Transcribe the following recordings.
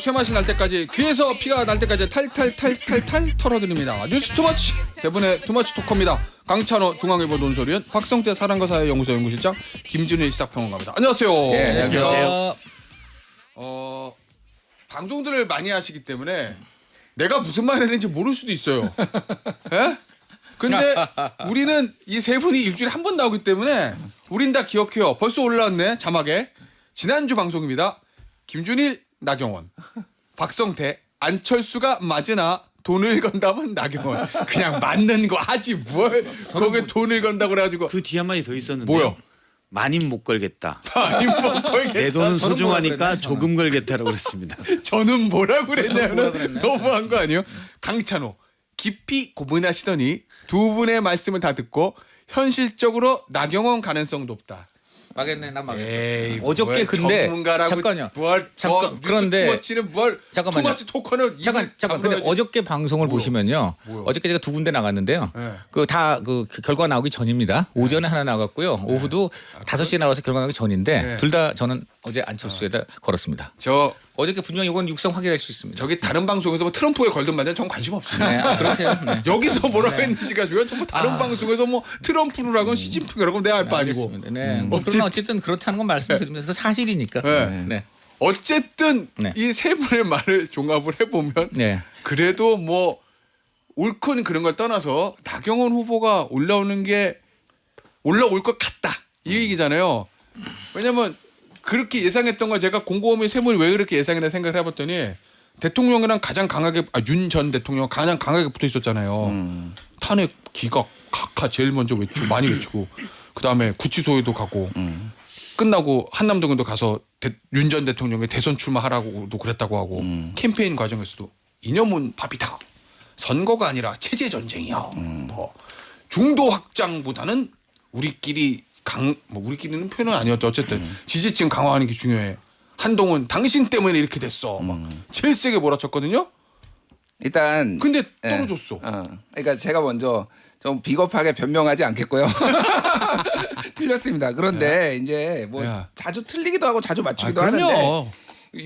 쇠맛이 날 때까지 귀에서 피가 날 때까지 탈탈탈탈탈 털어드립니다. 뉴스 투머치 세 분의 투머치 토커입니다. 강찬호 중앙일보 논설위원, 박성태 사랑과 사회 연구소 연구실장, 김준일 시사평론가입니다. 안녕하세요. 네, 안녕하세요. 방송들을 많이 하시기 때문에 내가 무슨 말 했는지 모를 수도 있어요. 예? 근데 우리는 이 세 분이 일주일에 한 번 나오기 때문에 우린 다 기억해요. 벌써 올라왔네 자막에. 지난주 방송입니다. 김준일, 나경원, 박성태, 안철수가 맞으나 돈을 건다면 나경원. 그냥 맞는 거 하지 뭘 거기에 돈을 건다고 그래가지고. 그 뒤에 한마디 더 있었는데. 뭐요? 많이는 못 걸겠다. 아니 뭐 걸겠다. 내 돈은 저는 뭐라 소중하니까 그랬나요? 조금 걸겠다라고 그랬습니다. 저는 뭐라고 그랬냐면 너무한 거 아니에요? 강찬호 깊이 고민하시더니 두 분의 말씀을 다 듣고 현실적으로 나경원 가능성 높다. 막겠네, 난 막겠어. 에이, 어저께 뭘 근데 전문가라고 잠깐요. 잠깐 그런데 투머치는 뭘 잠깐만요. 투머치 토커는 잠깐. 근데 어저께 방송을 보시면요. 뭐요? 어저께 제가 두 군데 나갔는데요. 네. 그 다 그 결과 나오기 전입니다. 오전에 하나 나갔고요. 오후도 5시에 나와서 결과 나오기 전인데 네. 둘 다 저는 어제 안철수에다 걸었습니다. 저 어저께 분명히 이건 육성 확인할 수 있습니다. 저기 다른 방송에서 뭐 트럼프에 걸든 말든 전 관심 없습니다. 네, 그러세요. 네. 여기서 뭐라고 했는지가 중요한 정말 다른 방송에서 뭐 트럼프라건 시진핑이라건 내가 알 바 아니고. 알겠습니다. 네. 뭐 그러나 어쨌든 그렇다는 건 말씀드리면서 그 사실이니까. 네. 네. 어쨌든 네. 이 세 분의 말을 종합을 해보면 네. 그래도 뭐 옳건 그런 걸 떠나서 나경원 후보가 올라올 것 같다 이 얘기잖아요. 왜냐면 그렇게 예상했던 걸 제가 곰곰이 세 분이 왜 그렇게 예상이나 생각을 해봤더니 대통령이랑 가장 강하게 윤 전 대통령 가장 강하게 붙어 있었잖아요. 탄핵 기각 각하 제일 먼저 많이 외치고 그 다음에 구치소에도 가고 끝나고 한남동에도 가서 윤 전 대통령의 대선 출마하라고도 그랬다고 하고 캠페인 과정에서도 이념은 밥이다. 선거가 아니라 체제 전쟁이야. 뭐 중도 확장보다는 우리끼리 우리끼리는 표현은 아니었죠. 어쨌든 지지층 강화하는 게 중요해. 한동훈 당신 때문에 이렇게 됐어. 막 제일 세게 몰아쳤거든요. 일단 근데 예. 떨어졌어. 그러니까 제가 먼저 좀 비겁하게 변명하지 않겠고요. 틀렸습니다. 그런데 이제 뭐 야. 자주 틀리기도 하고 자주 맞추기도 그럼요. 하는데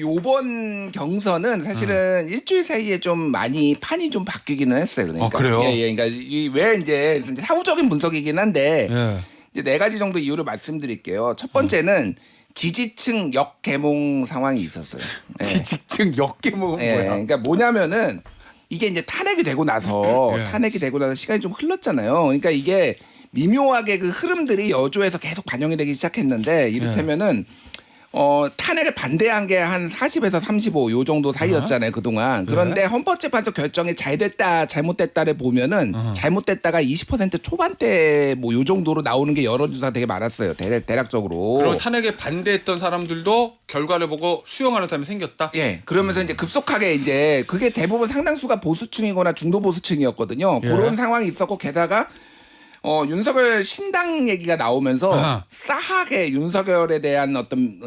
요번 경선은 사실은 일주일 사이에 좀 많이 판이 좀 바뀌기는 했어요. 그러니까 그래요? 예. 그러니까 왜 이제 사후적인 분석이긴 한데 예. 이제 네 가지 정도 이유를 말씀드릴게요. 첫 번째는 지지층 역계몽 상황이 있었어요. 예. 지지층 역계몽은 예, 뭐야? 그러니까 뭐냐면은 이게 이제 탄핵이 되고 나서 예. 시간이 좀 흘렀잖아요. 그러니까 이게 미묘하게 그 흐름들이 여조에서 계속 반영이 되기 시작했는데 이를테면은 탄핵을 반대한 게 한 40에서 35 요 정도 사이였잖아요 그동안. 그런데 헌법재판소 결정이 잘 됐다 잘못됐다를 보면은 잘못됐다가 20% 초반대 뭐 요 정도로 나오는 게 여론조사 되게 많았어요 대략적으로. 그리고 탄핵에 반대했던 사람들도 결과를 보고 수용하는 사람이 생겼다. 예, 그러면서 이제 급속하게 이제 그게 대부분 상당수가 보수층이거나 중도 보수층이었거든요. 예. 그런 상황이 있었고 게다가 윤석열 신당 얘기가 나오면서 아하. 싸하게 윤석열에 대한 어떤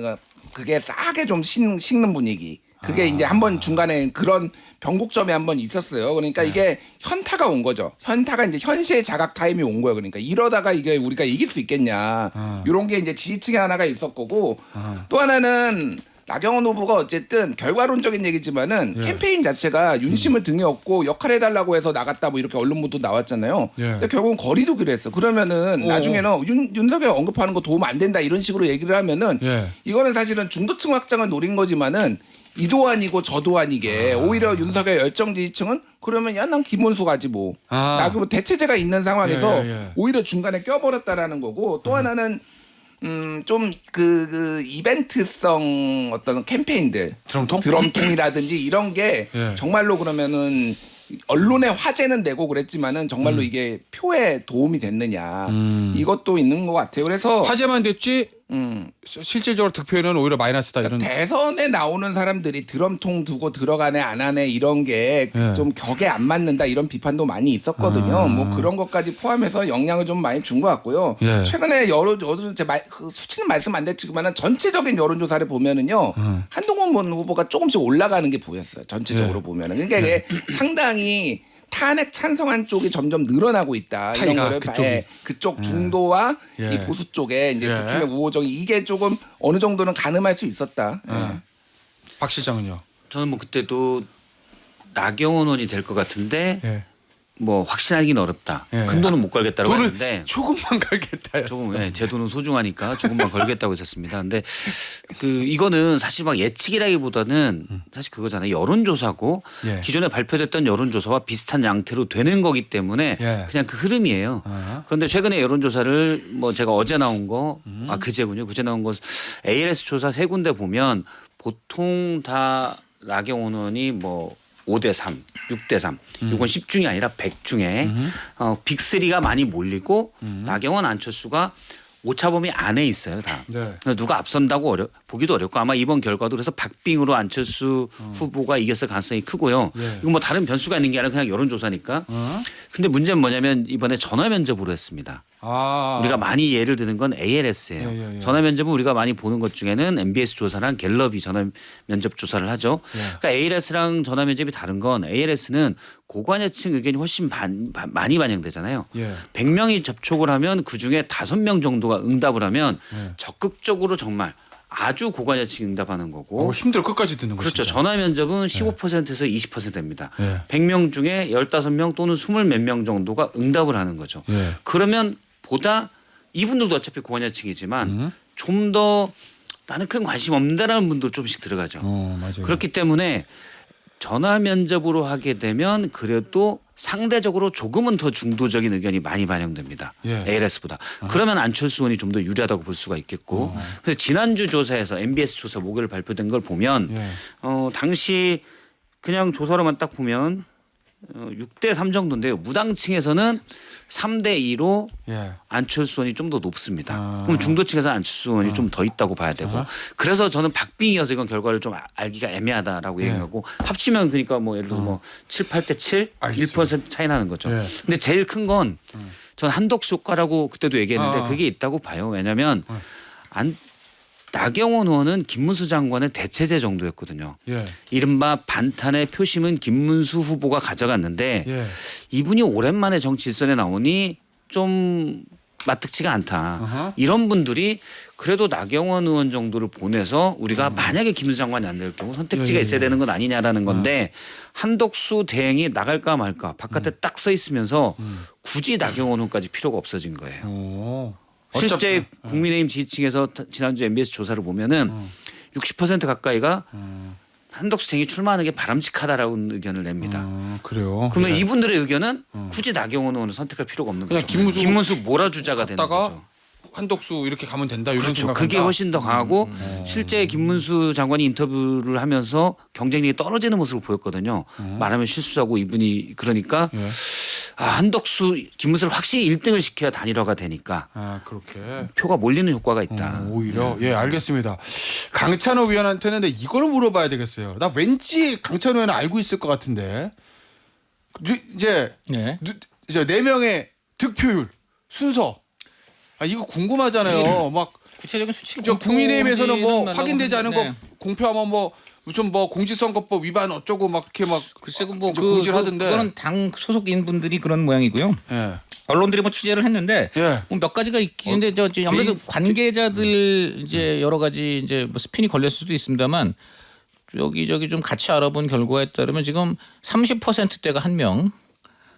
그게 싸하게 좀 식는 분위기. 그게 이제 한번 중간에 그런 변곡점이 한번 있었어요. 그러니까 이게 현타가 온 거죠. 현타가 이제 현실 자각 타임이 온 거예요. 그러니까 이러다가 이게 우리가 이길 수 있겠냐. 이런 게 이제 지지층에 하나가 있었고 또 하나는 나경원 후보가 어쨌든 결과론적인 얘기지만은 캠페인 자체가 윤심을 등에 업고 역할 해달라고 해서 나갔다 뭐 이렇게 언론 보도 나왔잖아요. 근데 결국은 거리두기를 했어. 그러면은 나중에는 윤석열 언급하는 거 도움 안 된다 이런 식으로 얘기를 하면은 이거는 사실은 중도층 확장을 노린 거지만은 이도 아니고 저도 아니게 오히려 윤석열 열정 지지층은 그러면 야 난 김문수 가지 뭐. 나 그럼 대체제가 있는 상황에서 오히려 중간에 껴버렸다라는 거고 또 하나는 좀 그 이벤트성 어떤 캠페인들 드럼통이라든지 이런 게 정말로 그러면은 언론의 화제는 되고 그랬지만은 정말로 이게 표에 도움이 됐느냐 이것도 있는 것 같아요. 그래서 화제만 됐지 실질적으로 득표에는 오히려 마이너스다 이런. 대선에 나오는 사람들이 드럼통 두고 들어가네 안 하네 이런 게 좀 격에 안 맞는다 이런 비판도 많이 있었거든요. 뭐 그런 것까지 포함해서 영향을 좀 많이 준 것 같고요. 최근에 그 수치는 말씀 안 됐지만은 전체적인 여론조사를 보면은요 한동훈 후보가 조금씩 올라가는 게 보였어요. 전체적으로 보면은 그러니까 이게 상당히 탄핵 찬성한 쪽이 점점 늘어나고 있다. 이런 거를 그쪽 중도와 이 보수 쪽에 이제 극심의 우호적이 이게 조금 어느 정도는 가늠할 수 있었다. 박 실장은요? 저는 뭐 그때도 나경원 의원이 될 것 같은데 예. 뭐 확신하기는 어렵다. 예. 큰 돈은 못 걸겠다라고 돈을 했는데 조금만 갈겠다였어. 조금 제 돈은 소중하니까 조금만 걸겠다고 했었습니다. 근데 이거는 사실 막 예측이라기보다는 사실 그거잖아요. 여론조사고 예. 기존에 발표됐던 여론조사와 비슷한 양태로 되는 거기 때문에 예. 그냥 그 흐름이에요. 아. 그런데 최근에 여론조사를 뭐 제가 어제 나온 거 그제군요. 그제 나온 거 ALS 조사 세 군데 보면 보통 다 나경원 의원이 뭐 5대 3, 6대 3. 이건 10중이 아니라 100 중에 빅3가 많이 몰리고 나경원 안철수가 오차범위 안에 있어요, 다. 네. 그래서 누가 앞선다고 보기도 어렵고 아마 이번 결과도 그래서 박빙으로 안철수 후보가 이겼을 가능성이 크고요. 예. 이건 뭐 다른 변수가 있는 게 아니라 그냥 여론조사니까. 근데 문제는 뭐냐면 이번에 전화 면접으로 했습니다. 아. 우리가 많이 예를 드는 건 ALS예요. 예. 전화 면접은 우리가 많이 보는 것 중에는 MBS 조사랑 갤럽이 전화 면접 조사를 하죠. 그러니까 ALS랑 전화 면접이 다른 건 ALS는 고관여층 의견이 훨씬 많이 반영되잖아요. 예. 100명이 접촉을 하면 그중에 5명 정도가 응답을 하면 예. 적극적으로 정말 아주 고관여층 응답하는 거고. 힘들어 끝까지 듣는 거. 그렇죠. 진짜. 전화 면접은 15%에서 20%입니다. 예. 100명 중에 15명 또는 20 몇 명 정도가 응답을 하는 거죠. 예. 그러면 보다 이분들도 어차피 고관여층이지만 좀 더 나는 큰 관심 없는다라는 분도 조금씩 들어가죠. 맞아요. 그렇기 때문에 전화 면접으로 하게 되면 그래도 상대적으로 조금은 더 중도적인 의견이 많이 반영됩니다. 예. ALS보다. 그러면 안철수 의원이 좀 더 유리하다고 볼 수가 있겠고. 그래서 지난주 조사에서 MBS 조사 목요일 발표된 걸 보면 예. 당시 그냥 조사로만 딱 보면 6대 3 정도인데요. 무당층에서는 3대 2로 예. 안철수 의원이 좀 더 높습니다. 아. 그럼 중도층에서 안철수 의원이 좀 더 있다고 봐야 되고. 그래서 저는 박빙이어서 이건 결과를 좀 알기가 애매하다라고 예. 얘기하고 합치면 그러니까 뭐 예를 들어서 뭐 7, 8대 7, 알겠습니다. 1% 차이 나는 거죠. 예. 근데 제일 큰 건 전 한덕수 효과라고 그때도 얘기했는데 그게 있다고 봐요. 왜냐하면 나경원 의원은 김문수 장관의 대체제 정도였거든요. 예. 이른바 반탄의 표심은 김문수 후보가 가져갔는데 예. 이분이 오랜만에 정치 일선에 나오니 좀 마뜩치가 않다. 아하. 이런 분들이 그래도 나경원 의원 정도를 보내서 우리가 만약에 김문수 장관이 안 될 경우 선택지가 예. 있어야 되는 건 아니냐라는 건데 한덕수 대행이 나갈까 말까 바깥에 딱 서 있으면서 굳이 나경원 의원까지 필요가 없어진 거예요. 오. 실제 국민의힘 지지층에서 지난주 MBS 조사를 보면은 60% 가까이가 한덕수 대행이 출마하는 게 바람직하다라는 의견을 냅니다. 그래요. 그러면 이분들의 의견은 굳이 나경원 의원을 선택할 필요가 없는 그냥 거죠. 김문수 몰아주자가 되는 갔다가 거죠. 한덕수 이렇게 가면 된다. 이런 그렇죠. 생각한다. 그게 훨씬 더 강하고 실제 김문수 장관이 인터뷰를 하면서 경쟁력이 떨어지는 모습을 보였거든요. 말하면 실수하고 이분이 그러니까 예. 한덕수 김문수를 확실히 1등을 시켜야 단일화가 되니까 아 그렇게. 표가 몰리는 효과가 있다. 오히려 예 알겠습니다. 강찬호 위원한테는 근데 이걸 물어봐야 되겠어요. 나 왠지 강찬호 위원은 알고 있을 것 같은데 이제 네. 이제 4명의 득표율 순서 이거 궁금하잖아요. 막 구체적인 수치를 저 국민의힘에서는 뭐 공표하지는 확인되지 않은 말라고 거 공표하면 뭐 무슨 뭐 공직선거법 위반 어쩌고 막 이렇게 막 글쎄 뭐 이제 공지를 하던데. 그거는 당 소속인 분들이 그런 모양이고요. 예. 언론들이 뭐 취재를 했는데 예. 뭐 몇 가지가 있는데 저 아무래도 관계자들 이제 여러 가지 이제 뭐 스핀이 걸릴 수도 있습니다만 여기저기 좀 같이 알아본 결과에 따르면 지금 30%대가 1명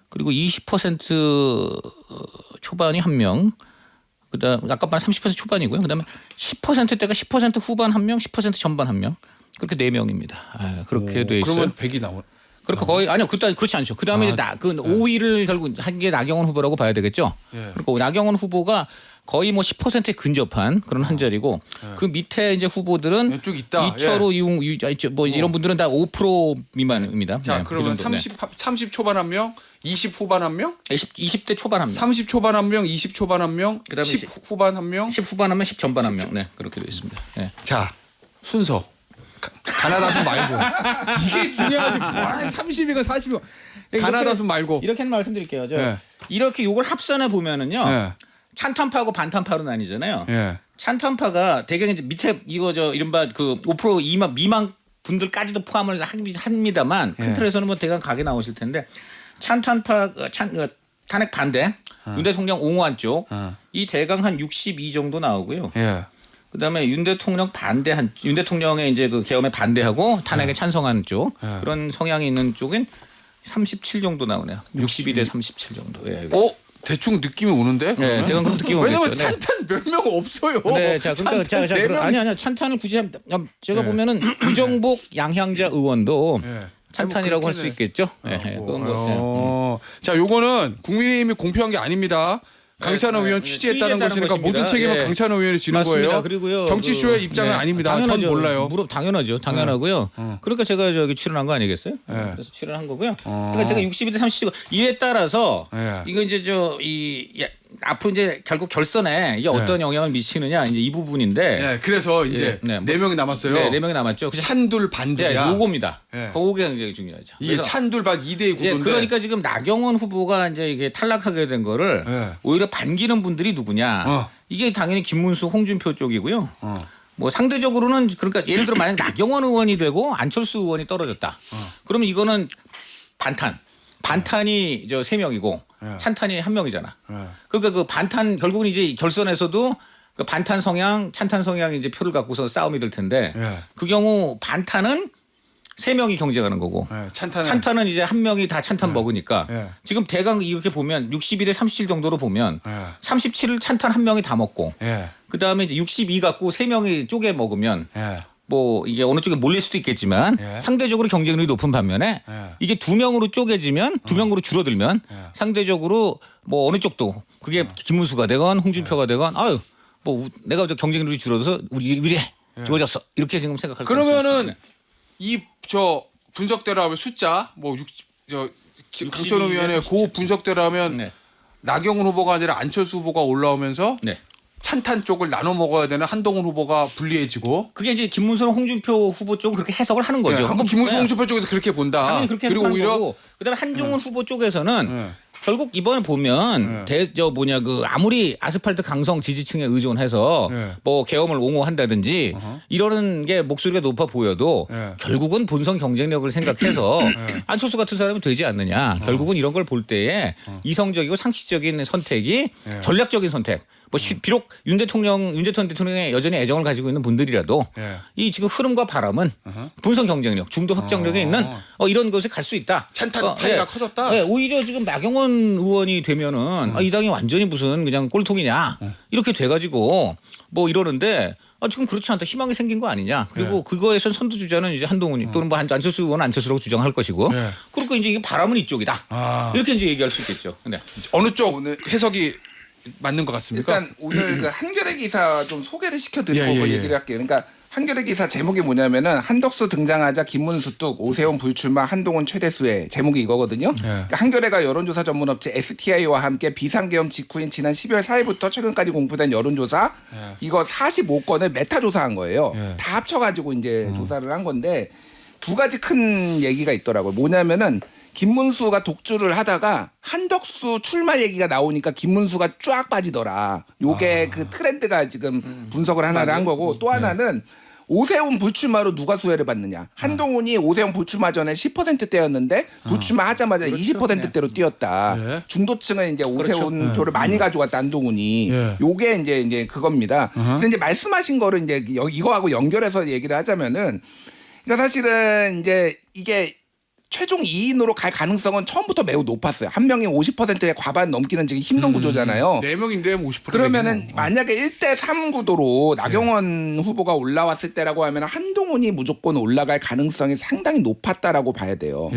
그리고 20% 초반이 1명 그다음 아까 말한 30% 초반이고요. 그다음에 10%대가 10% 후반 1명, 10% 전반 1명 그렇게 4명입니다. 그렇게 돼 있어요. 그러면 100이 나오. 그러니까 거의 아니요 그렇지 않죠. 그다음에 이제 그 5위를 결국 한 게 나경원 후보라고 봐야 되겠죠. 예. 그리고 나경원 후보가 거의 뭐 10%에 근접한 그런 한 자리고 그 밑에 이제 후보들은 쭉 있다. 이철호, 뭐 이런 분들은 다 5% 미만입니다. 자 네, 그러면 그 정도. 30 초반 한 명, 20 후반 한 명, 20대 초반 한 명, 30 초반 한 명, 20 초반 한 명, 그다음에 10 후반 한 명. 10 후반 한 명, 10 전반 한 명. 네 그렇게 되어 있습니다. 네. 자 순서 가나다순 말고 이게 중요하지. 30이건 40이건 가나다순 말고. 이렇게는 말씀드릴게요. 네. 이렇게 요걸 합산해 보면은요. 예. 찬탄파하고 반탄파로 나뉘잖아요. 예. 찬탄파가 대개 이제 밑에 이거 이른바 그 5% 미만 분들까지도 포함을 합니다만 큰 예. 틀에서는 뭐 대강 가게 나오실 텐데 찬탄파 탄핵 반대 윤 대통령 옹호한 쪽 이 대강 한 62 정도 나오고요. 예. 그다음에 윤 대통령의 이제 그 계엄에 반대하고 탄핵에 찬성하는 쪽 그런 성향이 있는 쪽은 37 정도 나오네요. 62대 37 정도. 예. 대충 느낌이 오는데? 네, 제가 그런 느낌이 왜냐면 오겠죠. 네. 찬탄 몇 명 없어요. 네, 자, 그러니까 아니 찬탄을 굳이 제가 보면은 유정복 양향자 의원도 네. 찬탄이라고 할 수 있겠죠. 네, 그건 뭐. 자, 요거는 국민의힘이 공표한 게 아닙니다. 강찬호 의원 취재했다는 것이니까 모든 책임은 강찬호 의원이 지는 맞습니다. 거예요. 그리고요. 정치쇼의 입장은 아닙니다. 당연하죠. 전 몰라요. 당연하죠. 당연하고요. 그러니까 제가 저기 출연한 거 아니겠어요? 그래서 출연한 거고요. 그러니까 제가 62대 37 이에 따라서 이거 이제 앞으로 이제 결국 결선에 이게 어떤 영향을 미치느냐 이제 이 부분인데. 네, 그래서 이제 네 명이 남았어요. 네 명이 남았죠. 찬둘 반둘이야. 네, 요겁니다. 네. 그게 굉장히 중요하죠. 이게 찬둘 반 2대 9인데. 그러니까 지금 나경원 후보가 이제 이게 탈락하게 된 거를 오히려 반기는 분들이 누구냐? 이게 당연히 김문수, 홍준표 쪽이고요. 뭐 상대적으로는 그러니까 예를 들어 만약 나경원 의원이 되고 안철수 의원이 떨어졌다. 그러면 이거는 반탄이 저 3명이고 찬탄이 1명이잖아. 그러니까 그 반탄 결국은 이제 결선에서도 그 반탄 성향, 찬탄 성향이 이제 표를 갖고서 싸움이 될 텐데 그 경우 반탄은 3명이 경쟁하는 거고 찬탄은 이제 1명이 다 찬탄 먹으니까 지금 대강 이렇게 보면 62대 37 정도로 보면 37을 찬탄 1명이 다 먹고 그다음에 이제 62 갖고 3명이 쪼개 먹으면 뭐 이게 어느 쪽에 몰릴 수도 있겠지만 상대적으로 경쟁률이 높은 반면에 이게 2명으로 쪼개지면 2명으로 줄어들면 상대적으로 뭐 어느 쪽도 그게 김문수가 되건 홍준표가 되건 아유 뭐 내가 저 경쟁률이 줄어들어서 우리 위에 좋아졌어 이렇게 지금 생각할 그러면은 이 저 분석대로 하면 숫자 뭐 강찬호 위원의 그 분석대로 하면 나경원 후보가 아니라 안철수 후보가 올라오면서 찬탄 쪽을 나눠 먹어야 되는 한동훈 후보가 불리해지고 그게 이제 김문수 홍준표 후보 쪽은 그렇게 해석을 하는 거죠. 한번 김문수 홍준표 쪽에서 그렇게 본다. 당연히 그렇게 그리고 오히려 거고. 그다음에 한종훈 후보 쪽에서는 결국 이번에 보면 그 아무리 아스팔트 강성 지지층에 의존해서 뭐 계엄을 옹호한다든지 이러는 게 목소리가 높아 보여도 결국은 본선 경쟁력을 생각해서 안철수 같은 사람이 되지 않느냐. 결국은 이런 걸 볼 때에 이성적이고 상식적인 선택이 전략적인 선택. 뭐 비록 윤 전 대통령의 여전히 애정을 가지고 있는 분들이라도 이 지금 흐름과 바람은 본선 경쟁력, 중도 확정력에 있는 이런 것에 갈 수 있다. 찬탄 파이가 커졌다. 오히려 지금 나경원 의원이 되면은 이 당이 완전히 무슨 그냥 꼴통이냐 이렇게 돼가지고 뭐 이러는데 지금 그렇지 않다 희망이 생긴 거 아니냐. 그리고 그거에선 선두주자는 이제 한동훈이 또는 뭐 안철수 의원은 안철수라고 주장할 것이고 그러니까 이제 이게 바람은 이쪽이다. 이렇게 이제 얘기할 수 있겠죠. 근데 어느 쪽 해석이 맞는 것 같습니까? 일단 오늘 그 한겨레 기사 좀 소개를 시켜드리고 얘기를 할게요. 그러니까 한겨레 기사 제목이 뭐냐면은 한덕수 등장하자 김문수 뚝 오세훈 불출마 한동훈 최대수의 제목이 이거거든요. 그러니까 한겨레가 여론조사 전문업체 STI와 함께 비상계엄 직후인 지난 12월 4일부터 최근까지 공표된 여론조사 이거 45건을 메타 조사한 거예요. 다 합쳐가지고 이제 조사를 한 건데 두 가지 큰 얘기가 있더라고요. 뭐냐면은 김문수가 독주를 하다가 한덕수 출마 얘기가 나오니까 김문수가 쫙 빠지더라. 요게 그 트렌드가 지금 분석을 하나를 한 거고 또 하나는 오세훈 불출마로 누가 수혜를 받느냐. 한동훈이 오세훈 불출마 전에 10%대였는데 불출마하자마자 20%대로 뛰었다. 중도층은 이제 오세훈 표를 많이 가져갔다 한동훈이. 요게 이제 그겁니다. 그래서 이제 말씀하신 거를 이제 이거하고 연결해서 얘기를 하자면은 그러니까 사실은 이제 이게 최종 2인으로 갈 가능성은 처음부터 매우 높았어요. 한 명이 50%의 과반 넘기는 지금 힘든 구조잖아요. 4명인데 50%. 그러면은 만약에 1대3 구도로 나경원 후보가 올라왔을 때라고 하면 한동훈이 무조건 올라갈 가능성이 상당히 높았다라고 봐야 돼요.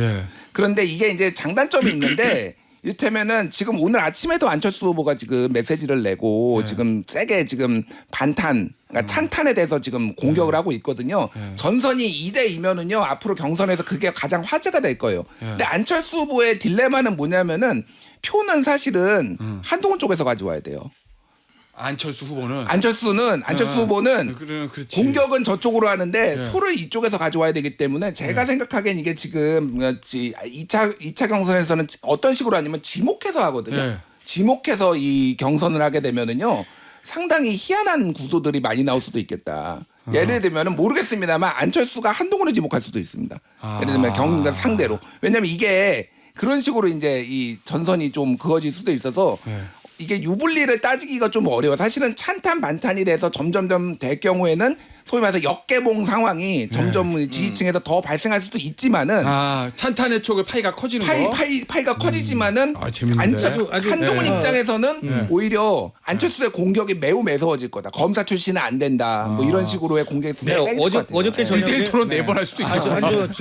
그런데 이게 이제 장단점이 있는데 이를테면은 지금 오늘 아침에도 안철수 후보가 지금 메시지를 내고 지금 세게 지금 반탄, 그러니까 찬탄에 대해서 지금 공격을 하고 있거든요. 전선이 2대2면은요 앞으로 경선에서 그게 가장 화제가 될 거예요. 근데 안철수 후보의 딜레마는 뭐냐면은 표는 사실은 한동훈 쪽에서 가져와야 돼요. 안철수 후보는 안철수 후보는 그렇지. 공격은 저쪽으로 하는데 표를 이쪽에서 가져와야 되기 때문에 제가 생각하기엔 이게 지금 2차 경선에서는 어떤 식으로 하냐면 지목해서 하거든요. 지목해서 이 경선을 하게 되면은요 상당히 희한한 구도들이 많이 나올 수도 있겠다. 예를 들면은 모르겠습니다만 안철수가 한동훈을 지목할 수도 있습니다. 예를 들면 경선 상대로. 왜냐하면 이게 그런 식으로 이제 이 전선이 좀 그어질 수도 있어서 이게 유불리를 따지기가 좀 어려워. 사실은 찬탄 반탄이 돼서 점점점 될 경우에는 소위 말해서 역개봉 상황이 점점 지지층에서 더 발생할 수도 있지만은 아 찬탄의 쪽의 파이가 커지는 거. 파이가 커지지만은 아, 재밌는데. 한동훈 네. 입장에서는 오히려 안철수의 공격이 매우 매서워질 거다. 검사 출신은 안 된다. 뭐 이런 식으로의 공격이 네, 어저께 저녁에 1대1 토론 4번 할 수도 있죠.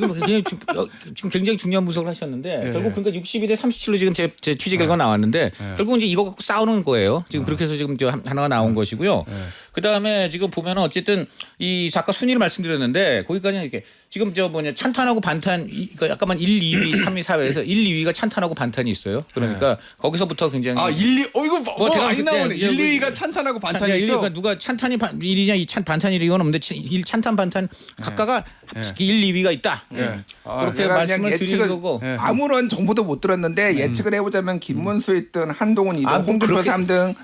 지금 굉장히 중요한 분석을 하셨는데 결국 그러니까 62대 37로 지금 제 취재 결과 나왔는데 결국 이제 이거 갖고 싸우는 거예요. 지금 그렇게 해서 지금 하나가 나온 것이고요. 그다음에 지금 보면은 어쨌든 이 아까 순위를 말씀드렸는데 거기까지는 이렇게 지금 찬탄하고 반탄 그러니까 약간만 1, 2위, 3위, 4위에서 1, 2위가 찬탄하고 반탄이 있어요. 그러니까 거기서부터 굉장히 아1, 2, 이거 뭐 대강 많이 나오네. 그때 1, 2위가 찬탄하고 반탄이 있어. 그러니까 누가 찬탄이 1위냐 반탄이 이건 없는데 찬탄 반탄 각각가 1, 2위가 있다. 그렇게 제가 말씀을 그냥 드리는 거고. 아무런 정보도 못 들었는데 예측을 해보자면 김문수 1등, 한동훈 2등, 홍준표 그렇게- 3등,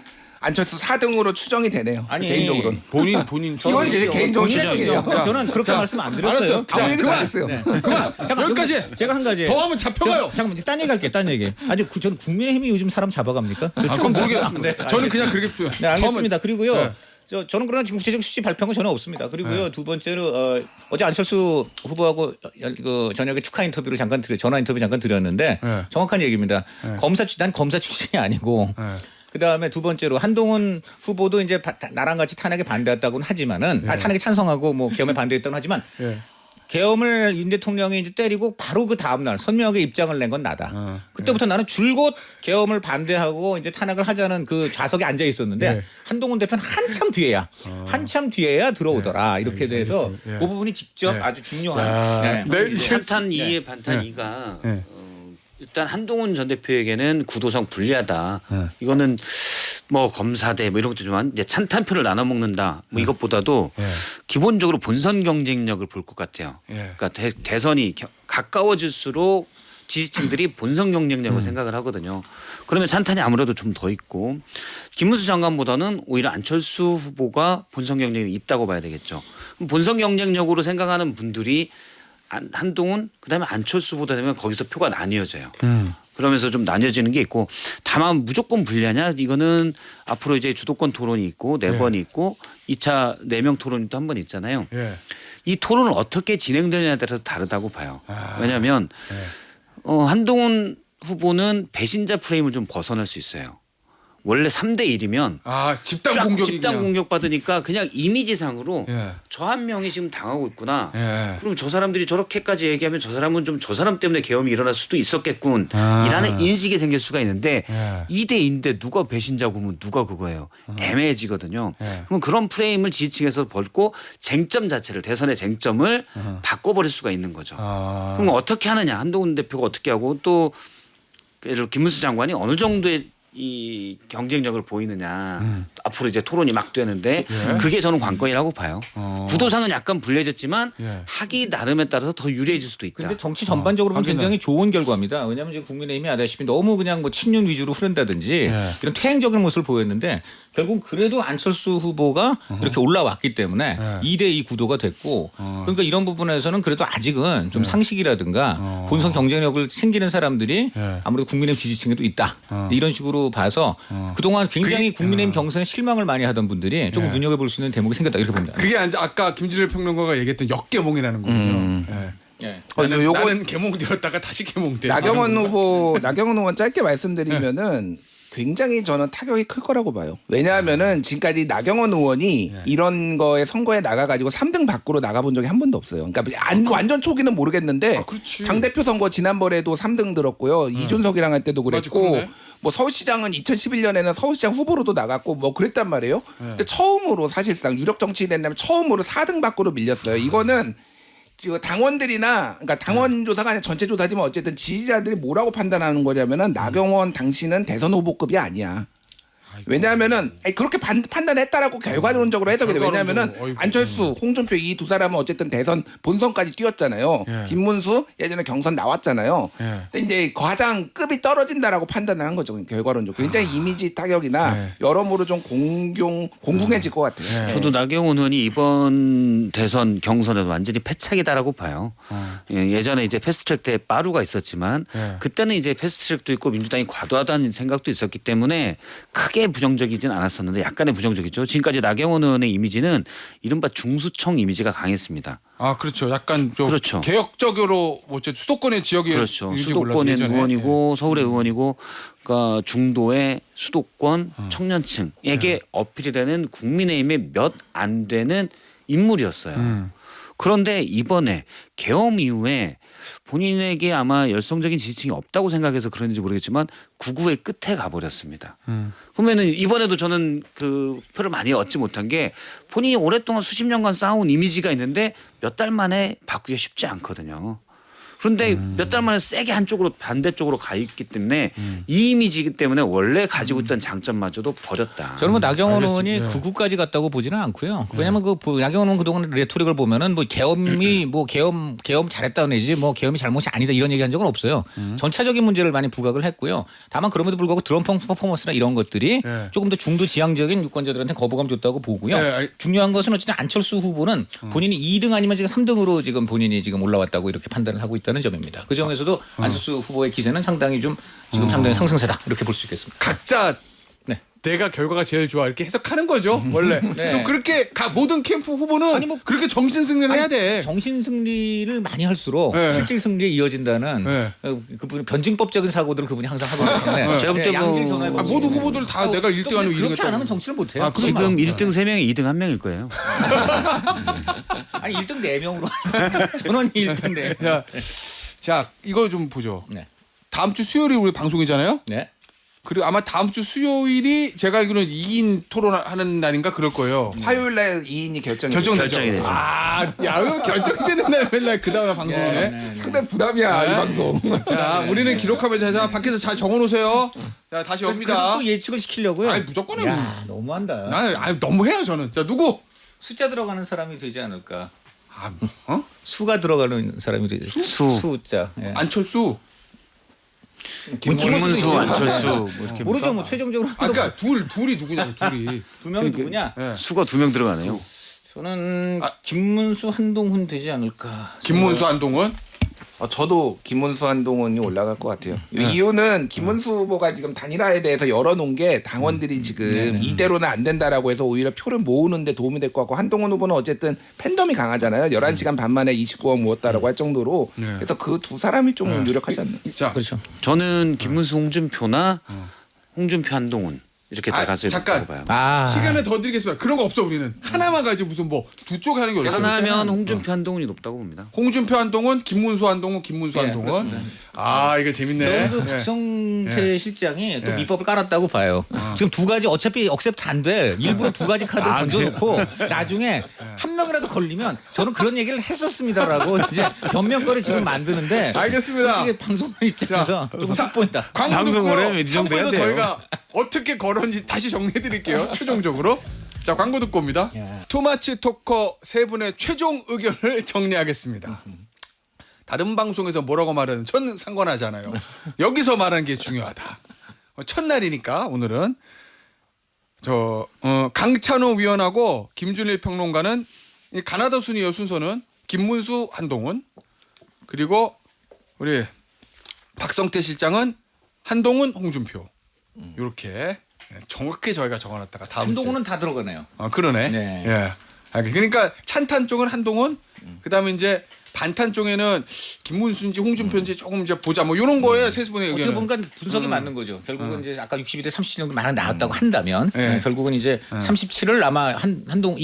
안철수 4등으로 추정이 되네요. 아니, 개인적으로는. 본인 이건 이제 개인적인 추정이에요. 저는 그렇게 말씀 안 드렸어요. 알았어요. 아무 얘기도 안 그만. 했어요. 그만. 잠깐 여기까지. 여기서 제가 한 가지. 더 하면 잡혀가요. 잠깐만 딴 얘기 할게요. 딴 얘기. 아주 저는 국민의힘이 요즘 사람 잡아갑니까? 그건 모르겠습니다. 저는 그냥 그렇게 표현. 네, 알겠습니다. 그리고요. 네. 저는 그러나 지금 구체적 수치 발표한 건 전혀 없습니다. 그리고요 두 번째로 어제 안철수 후보하고 그 저녁에 축하 인터뷰를 전화 인터뷰 잠깐 드렸는데 네. 정확한 얘기입니다. 난 검사 출신이 아니고. 그다음에 두 번째로 한동훈 후보도 이제 나랑 같이 탄핵에 반대했다고는 하지만은 탄핵에 찬성하고 뭐 계엄에 반대했다고 하지만 계엄을 윤 대통령이 이제 때리고 바로 그 다음 날 선명하게 입장을 낸 건 나다. 그때부터 나는 줄곧 계엄을 반대하고 이제 탄핵을 하자는 그 좌석에 앉아 있었는데 한동훈 대표는 한참 뒤에야 한참 뒤에야 들어오더라. 이렇게 돼서 그 부분이 직접 아주 중요한. 찬탄 2의 반탄 2가 일단 한동훈 전 대표에게는 구도상 불리하다. 이거는 뭐 검사대 뭐 이런 것도 좀 이제 찬탄표를 나눠 먹는다. 뭐 이것보다도 기본적으로 본선 경쟁력을 볼 것 같아요. 그러니까 대선이 가까워질수록 지지층들이 본선 경쟁력을 생각을 하거든요. 그러면 찬탄이 아무래도 좀 더 있고 김문수 장관보다는 오히려 안철수 후보가 본선 경쟁력이 있다고 봐야 되겠죠. 그럼 본선 경쟁력으로 생각하는 분들이 한동훈 그다음에 안철수보다 되면 거기서 표가 나뉘어져요. 그러면서 좀 나뉘어지는 게 있고 다만 무조건 불리하냐 이거는 앞으로 이제 주도권 토론이 있고 4번이 있고 2차 4명 토론이 또 한 번 있잖아요. 이 토론을 어떻게 진행되느냐에 따라서 다르다고 봐요. 왜냐하면 한동훈 후보는 배신자 프레임을 좀 벗어날 수 있어요. 원래 3대 1이면 아 집단 공격이 집단 그냥. 공격 받으니까 그냥 이미지상으로 저 한 명이 지금 당하고 있구나. 그럼 저 사람들이 저렇게까지 얘기하면 저 사람은 좀 저 사람 때문에 계엄이 일어날 수도 있었겠군. 이라는 인식이 생길 수가 있는데 2대 2인데 누가 배신자고 면 누가 그거예요. 애매해지거든요. 그럼 그런 프레임을 지지층에서 벌고 쟁점 자체를 대선의 쟁점을 바꿔버릴 수가 있는 거죠. 그럼 어떻게 하느냐. 한동훈 대표가 어떻게 하고 또 예를 들어 김문수 장관이 어느 정도의 이 경쟁력을 보이느냐 앞으로 이제 토론이 막 되는데 그게 저는 관건이라고 봐요. 구도상은 약간 불리해졌지만 하기 나름에 따라서 더 유리해질 수도 있다. 근데 정치 전반적으로 보면 굉장히 좋은 결과입니다. 왜냐하면 지금 국민의힘이 아다시피 너무 그냥 뭐 친윤 위주로 흐른다든지 이런 퇴행적인 모습을 보였는데 결국 그래도 안철수 후보가 이렇게 올라왔기 때문에 2대2 구도가 됐고 그러니까 이런 부분에서는 그래도 아직은 좀 상식이라든가 본선 경쟁력을 챙기는 사람들이 아무래도 국민의힘 지지층에도 있다. 이런 식으로 봐서 그동안 굉장히 국민의힘 경선에 실망을 많이 하던 분들이 조금 눈여겨볼 수 있는 대목이 생겼다 이렇게 봅니다. 그게 아까 김진일 평론가가 얘기했던 역개몽이라는 거군요. 나는 개몽되었다가 다시 개몽돼. 나경원 후보 짧게 말씀드리면은 굉장히 저는 타격이 클 거라고 봐요. 왜냐하면은 지금까지 나경원 의원이 이런 거에 선거에 나가가지고 3등 밖으로 나가본 적이 한 번도 없어요. 그러니까 완전 초기는 모르겠는데 당대표 선거 지난번에도 3등 들었고요. 이준석이랑 할 때도 그랬고 맞아, 뭐 서울시장은 2011년에는 서울시장 후보로도 나갔고 뭐 그랬단 말이에요. 근데 처음으로 사실상 유력 정치인 된다면 처음으로 4등 밖으로 밀렸어요. 이거는 지금 당원들이나 그러니까 당원 조사가 아니라 전체 조사지만 어쨌든 지지자들이 뭐라고 판단하는 거냐면은 나경원 당신은 대선 후보급이 아니야. 왜냐하면은 그렇게 판단했다라고 결과론적으로 해석이 돼. 왜냐하면은 결과론적으로, 안철수, 홍준표 이 두 사람은 어쨌든 대선 본선까지 뛰었잖아요. 예. 김문수 예전에 경선 나왔잖아요. 예. 근데 이제 가장 급이 떨어진다라고 판단을 한 거죠. 결과론적으로. 굉장히 이미지 타격이나 예. 여러모로 좀 공공해질 것 같아요. 예. 저도 나경원 의원이 이번 대선 경선에도 완전히 패착이다라고 봐요. 예전에 이제 패스트트랙 때 빠루가 있었지만 예. 그때는 이제 패스트트랙도 있고 민주당이 과도하다는 생각도 있었기 때문에 크게 부정적이진 않았었는데 약간의 부정적이죠. 지금까지 나경원 의원의 이미지는 이른바 중수청 이미지가 강했습니다. 아 그렇죠. 약간 좀 그렇죠. 개혁적으로 뭐 수도권의 지역이 그렇죠. 일지 수도권의 몰라도 예전에. 의원이고 서울의 의원이고 그러니까 중도의 수도권 청년층에게 어필이 되는 국민의힘의 몇 안 되는 인물이었어요. 그런데 이번에 계엄 이후에 본인에게 아마 열성적인 지지층이 없다고 생각해서 그런지 모르겠지만 구구의 끝에 가버렸습니다. 그러면은 이번에도 저는 그 표를 많이 얻지 못한 게 본인이 오랫동안 수십 년간 쌓아온 이미지가 있는데 몇 달 만에 바꾸기가 쉽지 않거든요. 그런데 몇 달 만에 세게 한쪽으로 반대쪽으로 가 있기 때문에 이 이미지이기 때문에 원래 가지고 있던 장점마저도 버렸다. 저는 뭐 나경원 의원이 알겠습니다. 구구까지 갔다고 보지는 않고요. 왜냐하면 그 나경원 의원 그동안 레토릭을 보면은 뭐 계엄이 뭐 계엄 잘했다는 얘기지 뭐 계엄이 잘못이 아니다 이런 얘기한 적은 없어요. 전체적인 문제를 많이 부각을 했고요. 다만 그럼에도 불구하고 드럼 퍼포먼스나 이런 것들이 네. 조금 더 중도 지향적인 유권자들한테 거부감 줬다고 보고요. 네, 중요한 것은 어쨌든 안철수 후보는 본인이 2등 아니면 지금 3등으로 지금 본인이 지금 올라왔다고 이렇게 판단을 하고 있다는 점입니다. 그 점에서도 안철수 후보의 기세는 상당히 좀 지금 상당히 상승세다 이렇게 볼 수 있겠습니다. 각자 네. 내가 결과가 제일 좋아 이렇게 해석하는 거죠 원래. 네. 좀 그렇게 모든 캠프 후보는 아니, 뭐 그렇게 정신 승리를 해야 돼. 정신 승리를 많이 할수록 네. 실질 승리에 이어진다는 네. 그분 변증법적인 사고들을 그분이 항상 하고 계시네. 제가 볼 때 뭐- 양질 전화해 모두 후보들 다 내가 1등하는 그렇게 안 하면 정치를 못 해요. 아, 그럼 지금 1등 3명이 2등 1명일 거예요. 아니 1등 4명으로 전원이 1등 4명. 야, 자 이거 좀 보죠. 네. 다음 주 수요일이 우리 방송이잖아요. 네. 그리고 아마 다음 주 수요일이 제가 알기로는 2인 토론하는 날인가 그럴 거예요. 화요일 날 2인이 결정이 결정되죠. 결정이 되죠. 아, 야, 이거 결정되는 날 맨날 그 다음에 방송이네. 상당히 부담이야 이 방송. 자, 우리는 기록하면서 자 밖에서 잘 적어놓으세요. 자, 다시 그래서 옵니다. 또 예측을 시키려고요. 아니, 무조건 해요. 야 너무한다. 나 너무 해요 저는. 자, 누구? 숫자 들어가는 사람이 되지 않을까. 아, 어? 수가 들어가는 사람이 되지. 숫자. 예. 안철수. 김문수, 안철수 뭐 이렇게 모르죠. 뭐 최종적으로 아, 그러니까 둘이 누구냐고 둘이. 두 명이 누구냐? 예. 수가 2명 들어가네요. 저는 김문수 한동훈 되지 않을까. 김문수 한동훈. 저도 김문수 한동훈이 올라갈 것 같아요. 이유는 김문수 후보가 지금 단일화에 대해서 열어놓은 게 당원들이 지금 이대로는 안 된다라고 해서 오히려 표를 모으는 데 도움이 될 것 같고 한동훈 후보는 어쨌든 팬덤이 강하잖아요. 11시간 반 만에 29억 모았다라고 할 정도로 그래서 그 두 사람이 좀 유력하지 않나. 자, 그렇죠. 저는 김문수 홍준표나 홍준표 한동훈 이렇게 다 가서 잠깐. 있다고 봐요. 아. 시간을 더 드리겠습니다. 그런 거 없어 우리는. 하나만 가지고 무슨 뭐 두 쪽 하는 게 어딨어. 하나면 홍준표 한동훈이 높다고 봅니다. 홍준표 한동훈, 김문수 한동훈, 김문수 예, 한동훈. 그렇습니다. 아, 이거 재밌네. 그 박성태 실장이 또 예. 밑법을 깔았다고 봐요. 지금 두 가지 어차피 억셉트 안 돼. 일부러 두 가지 카드를 아, 던져놓고 나중에 한 명이라도 걸리면 저는 그런 얘기를 했었습니다라고 이제 변명거리 지금 만드는데 알겠습니다. 솔직히 방송 입장에서 조금 속보인다. 광고 방송을 듣고요. 해, 이 정도 해야 3부에서 돼요. 저희가 어떻게 걸었는지 다시 정리해 드릴게요. 최종적으로. 자, 광고 듣고 옵니다. 투마치 토커 세 분의 최종 의견을 정리하겠습니다. 다른 방송에서 뭐라고 말하는 전 상관하지 않아요. 여기서 말하는 게 중요하다. 첫날이니까 오늘은 강찬호 위원하고 김준일 평론가는 이 가나다 순이에요. 순서는 김문수 한동훈 그리고 우리 박성태 실장은 한동훈 홍준표 이렇게 정확히 저희가 적어놨다가 다음 한동훈은 다 들어가네요. 그러네. 네. 예. 그러니까 찬탄 쪽은 한동훈, 그다음에 이제 반탄 쪽에는 김문수인지 홍준표인지 조금 이제 보자 뭐 이런 거에 세 분의 어떻게 의견은. 보니까 분석이 맞는 거죠. 결국은 이제 아까 62대 37 정도 많이 나왔다고 한다면 네. 결국은 이제 37을 아마 한동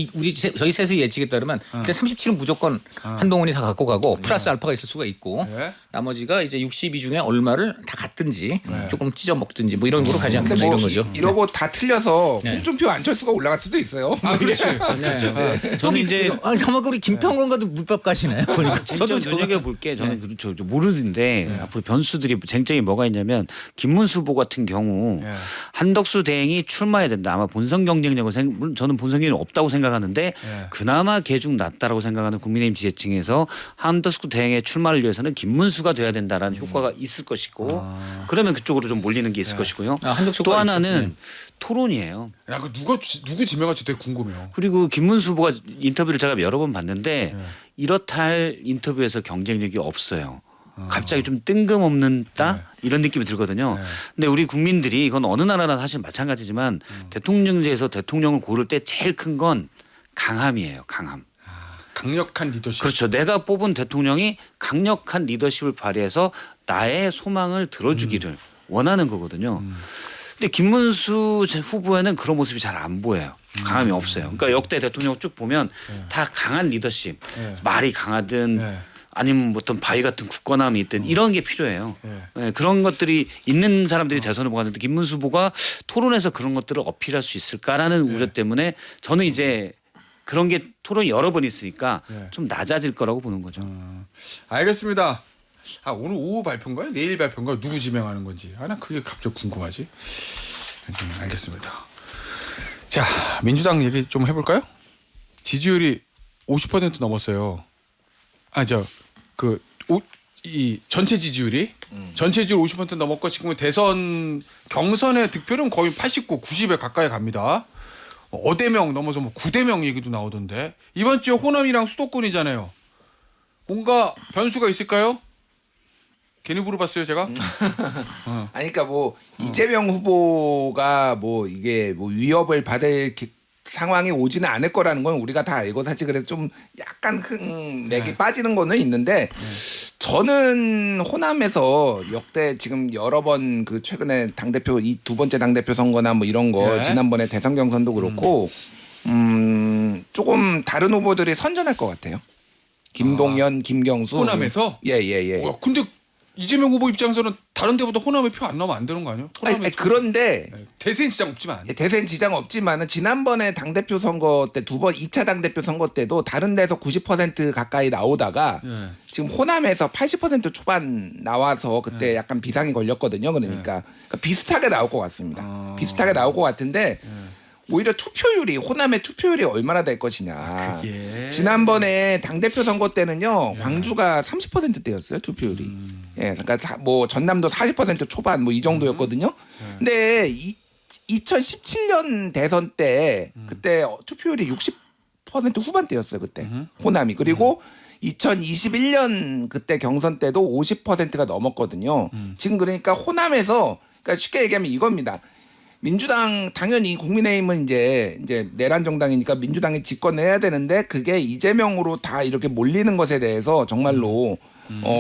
저희 셋의 예측에 따르면 일단 37은 무조건 한동훈이 다 갖고 가고 플러스 알파가 있을 수가 있고 네. 나머지가 이제 62 중에 얼마를 다 갖든지 조금 찢어 먹든지 뭐 이런 거로 가지 않겠나 근데 뭐 이런 거죠. 이러고 다 틀려서 네. 홍준표 안철수가 올라갈 수도 있어요. 아, 그렇지. 네. 저는 이제 아니 가만 우리 김평론가도 물밥 가시네 보니까. 쟁점 눈여겨 볼게. 저는 그렇죠. 모르는데 앞으로 변수들이 쟁점이 뭐가 있냐면 김문수 후보 같은 경우 예. 한덕수 대행이 출마해야 된다. 아마 본선 경쟁력은 물론 저는 본선 경쟁이 없다고 생각하는데 예. 그나마 개중 낮다라고 생각하는 국민의힘 지지층에서 한덕수 대행의 출마를 위해서는 김문수가 돼야 된다라는 효과가 있을 것이고 그러면 그쪽으로 좀 몰리는 게 있을 것이고요. 한덕수 또 효과가 하나는 있죠. 야, 토론이에요. 그 누구 지명할지 되게 궁금해요. 그리고 김문수 후보가 인터뷰를 제가 여러 번 봤는데 이렇다 할 인터뷰에서 경쟁력이 없어요. 갑자기 좀 뜬금없는다 이런 느낌이 들거든요. 근데 우리 국민들이 이건 어느 나라나 사실 마찬가지지만 대통령제에서 대통령을 고를 때 제일 큰 건 강함이에요. 강함. 강력한 리더십. 그렇죠. 내가 뽑은 대통령이 강력한 리더십을 발휘해서 나의 소망을 들어주기를 원하는 거거든요. 근데 김문수 후보에는 그런 모습이 잘 안 보여요. 강함이 없어요. 그러니까 역대 대통령 쭉 보면 다 강한 리더십, 말이 강하든 아니면 어떤 바위 같은 굳건함이 있든 이런 게 필요해요. 네, 그런 것들이 있는 사람들이 대선을 보았는데 김문수 후보가 토론에서 그런 것들을 어필할 수 있을까라는 우려 때문에 저는 이제 그런 게 토론이 여러 번 있으니까 좀 낮아질 거라고 보는 거죠. 알겠습니다. 아 오늘 오후 발표인가요? 내일 발표인가요? 누구 지명하는 건지. 아 나 그게 갑자기 궁금하지. 알겠습니다. 자 민주당 얘기 좀 해볼까요? 지지율이 50% 넘었어요. 이 전체 지지율이 전체 지지율 50% 넘었고 지금은 대선 경선의 득표는 거의 89, 90에 가까이 갑니다. 어대명 넘어서 뭐 9대명 얘기도 나오던데 이번 주에 호남이랑 수도권이잖아요. 뭔가 변수가 있을까요? 괜히 물어봤어요 제가. 아니 그러니까 뭐 이재명 후보가 뭐 이게 뭐 위협을 받을 상황이 오지는 않을 거라는 건 우리가 다 알고 사실 그래서 좀 약간 흥맥이 빠지는 거는 있는데 저는 호남에서 역대 지금 여러 번 그 최근에 당대표 이 두 번째 당대표 선거나 뭐 이런 거 지난번에 대선 경선도 그렇고 조금 다른 후보들이 선전할 것 같아요. 김동연, 김경수 호남에서? 예예예. 근데 이재명 후보 입장에서는 다른 데보다 호남에 표 안 나오면 안 되는 거 아니에요? 호남에 그런데 대세는 지장 없지만. 대선 지장 없지만은 지난번에 당대표 선거 때 두 번 2차 당대표 선거 때도 다른 데서 90% 가까이 나오다가 지금 호남에서 80% 초반 나와서 그때 약간 비상이 걸렸거든요. 그러니까 비슷하게 나올 것 같습니다. 비슷하게 나올 것 같은데 오히려 투표율이 호남의 투표율이 얼마나 될 것이냐. 지난번에 당대표 선거 때는요. 광주가 30%대였어요. 투표율이. 예, 그러니까 뭐 전남도 40% 초반 뭐 이 정도였거든요. 근데 2017년 대선 때 그때 투표율이 60% 후반대였어요. 그때 호남이. 그리고 2021년 그때 경선 때도 50%가 넘었거든요. 지금 그러니까 호남에서 그러니까 쉽게 얘기하면 이겁니다. 민주당 당연히 국민의힘은 이제 내란 정당이니까 민주당이 집권을 해야 되는데 그게 이재명으로 다 이렇게 몰리는 것에 대해서 정말로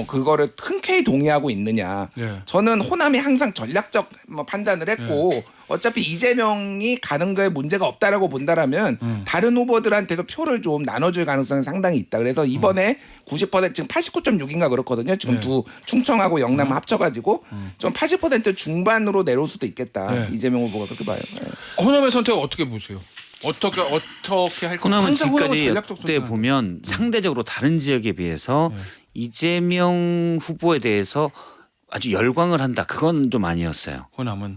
그거를 흔쾌히 동의하고 있느냐. 저는 호남이 항상 전략적 판단을 했고 어차피 이재명이 가는 거에 문제가 없다라고 본다라면 다른 후보들한테도 표를 좀 나눠줄 가능성이 상당히 있다. 그래서 이번에 90% 지금 89.6인가 그렇거든요. 지금 두 충청하고 영남 합쳐가지고 좀 80% 중반으로 내려올 수도 있겠다. 이재명 후보가 그렇게 봐요. 호남의 선택 어떻게 보세요? 어떻게 할 거? 호남은 항상 호남은 지금까지 전략적 역대 선택을 보면 상대적으로 다른 지역에 비해서 이재명 후보에 대해서 아주 열광을 한다. 그건 좀 아니었어요.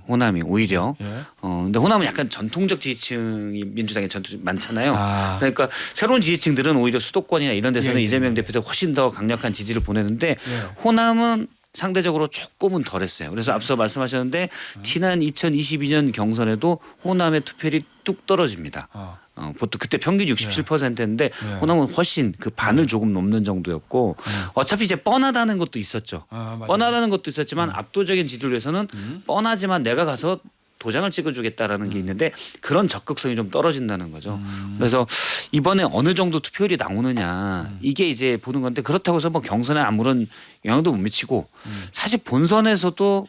호남이 오히려. 근데 호남은 약간 전통적 지지층이 민주당에 많잖아요. 그러니까 새로운 지지층들은 오히려 수도권이나 이런 데서는 이재명 대표도 훨씬 더 강력한 지지를 보내는데 호남은 상대적으로 조금은 덜했어요. 그래서 앞서 말씀하셨는데 지난 2022년 경선에도 호남의 투표율이 뚝 떨어집니다. 보통 그때 평균 67%인데 호남은 훨씬 그 반을 조금 넘는 정도였고 어차피 이제 뻔하다는 것도 있었죠. 뻔하다는 것도 있었지만 압도적인 지지를 위해서는 뻔하지만 내가 가서 도장을 찍어주겠다라는 게 있는데 그런 적극성이 좀 떨어진다는 거죠. 그래서 이번에 어느 정도 투표율이 나오느냐 이게 이제 보는 건데 그렇다고 해서 뭐 경선에 아무런 영향도 못 미치고 사실 본선에서도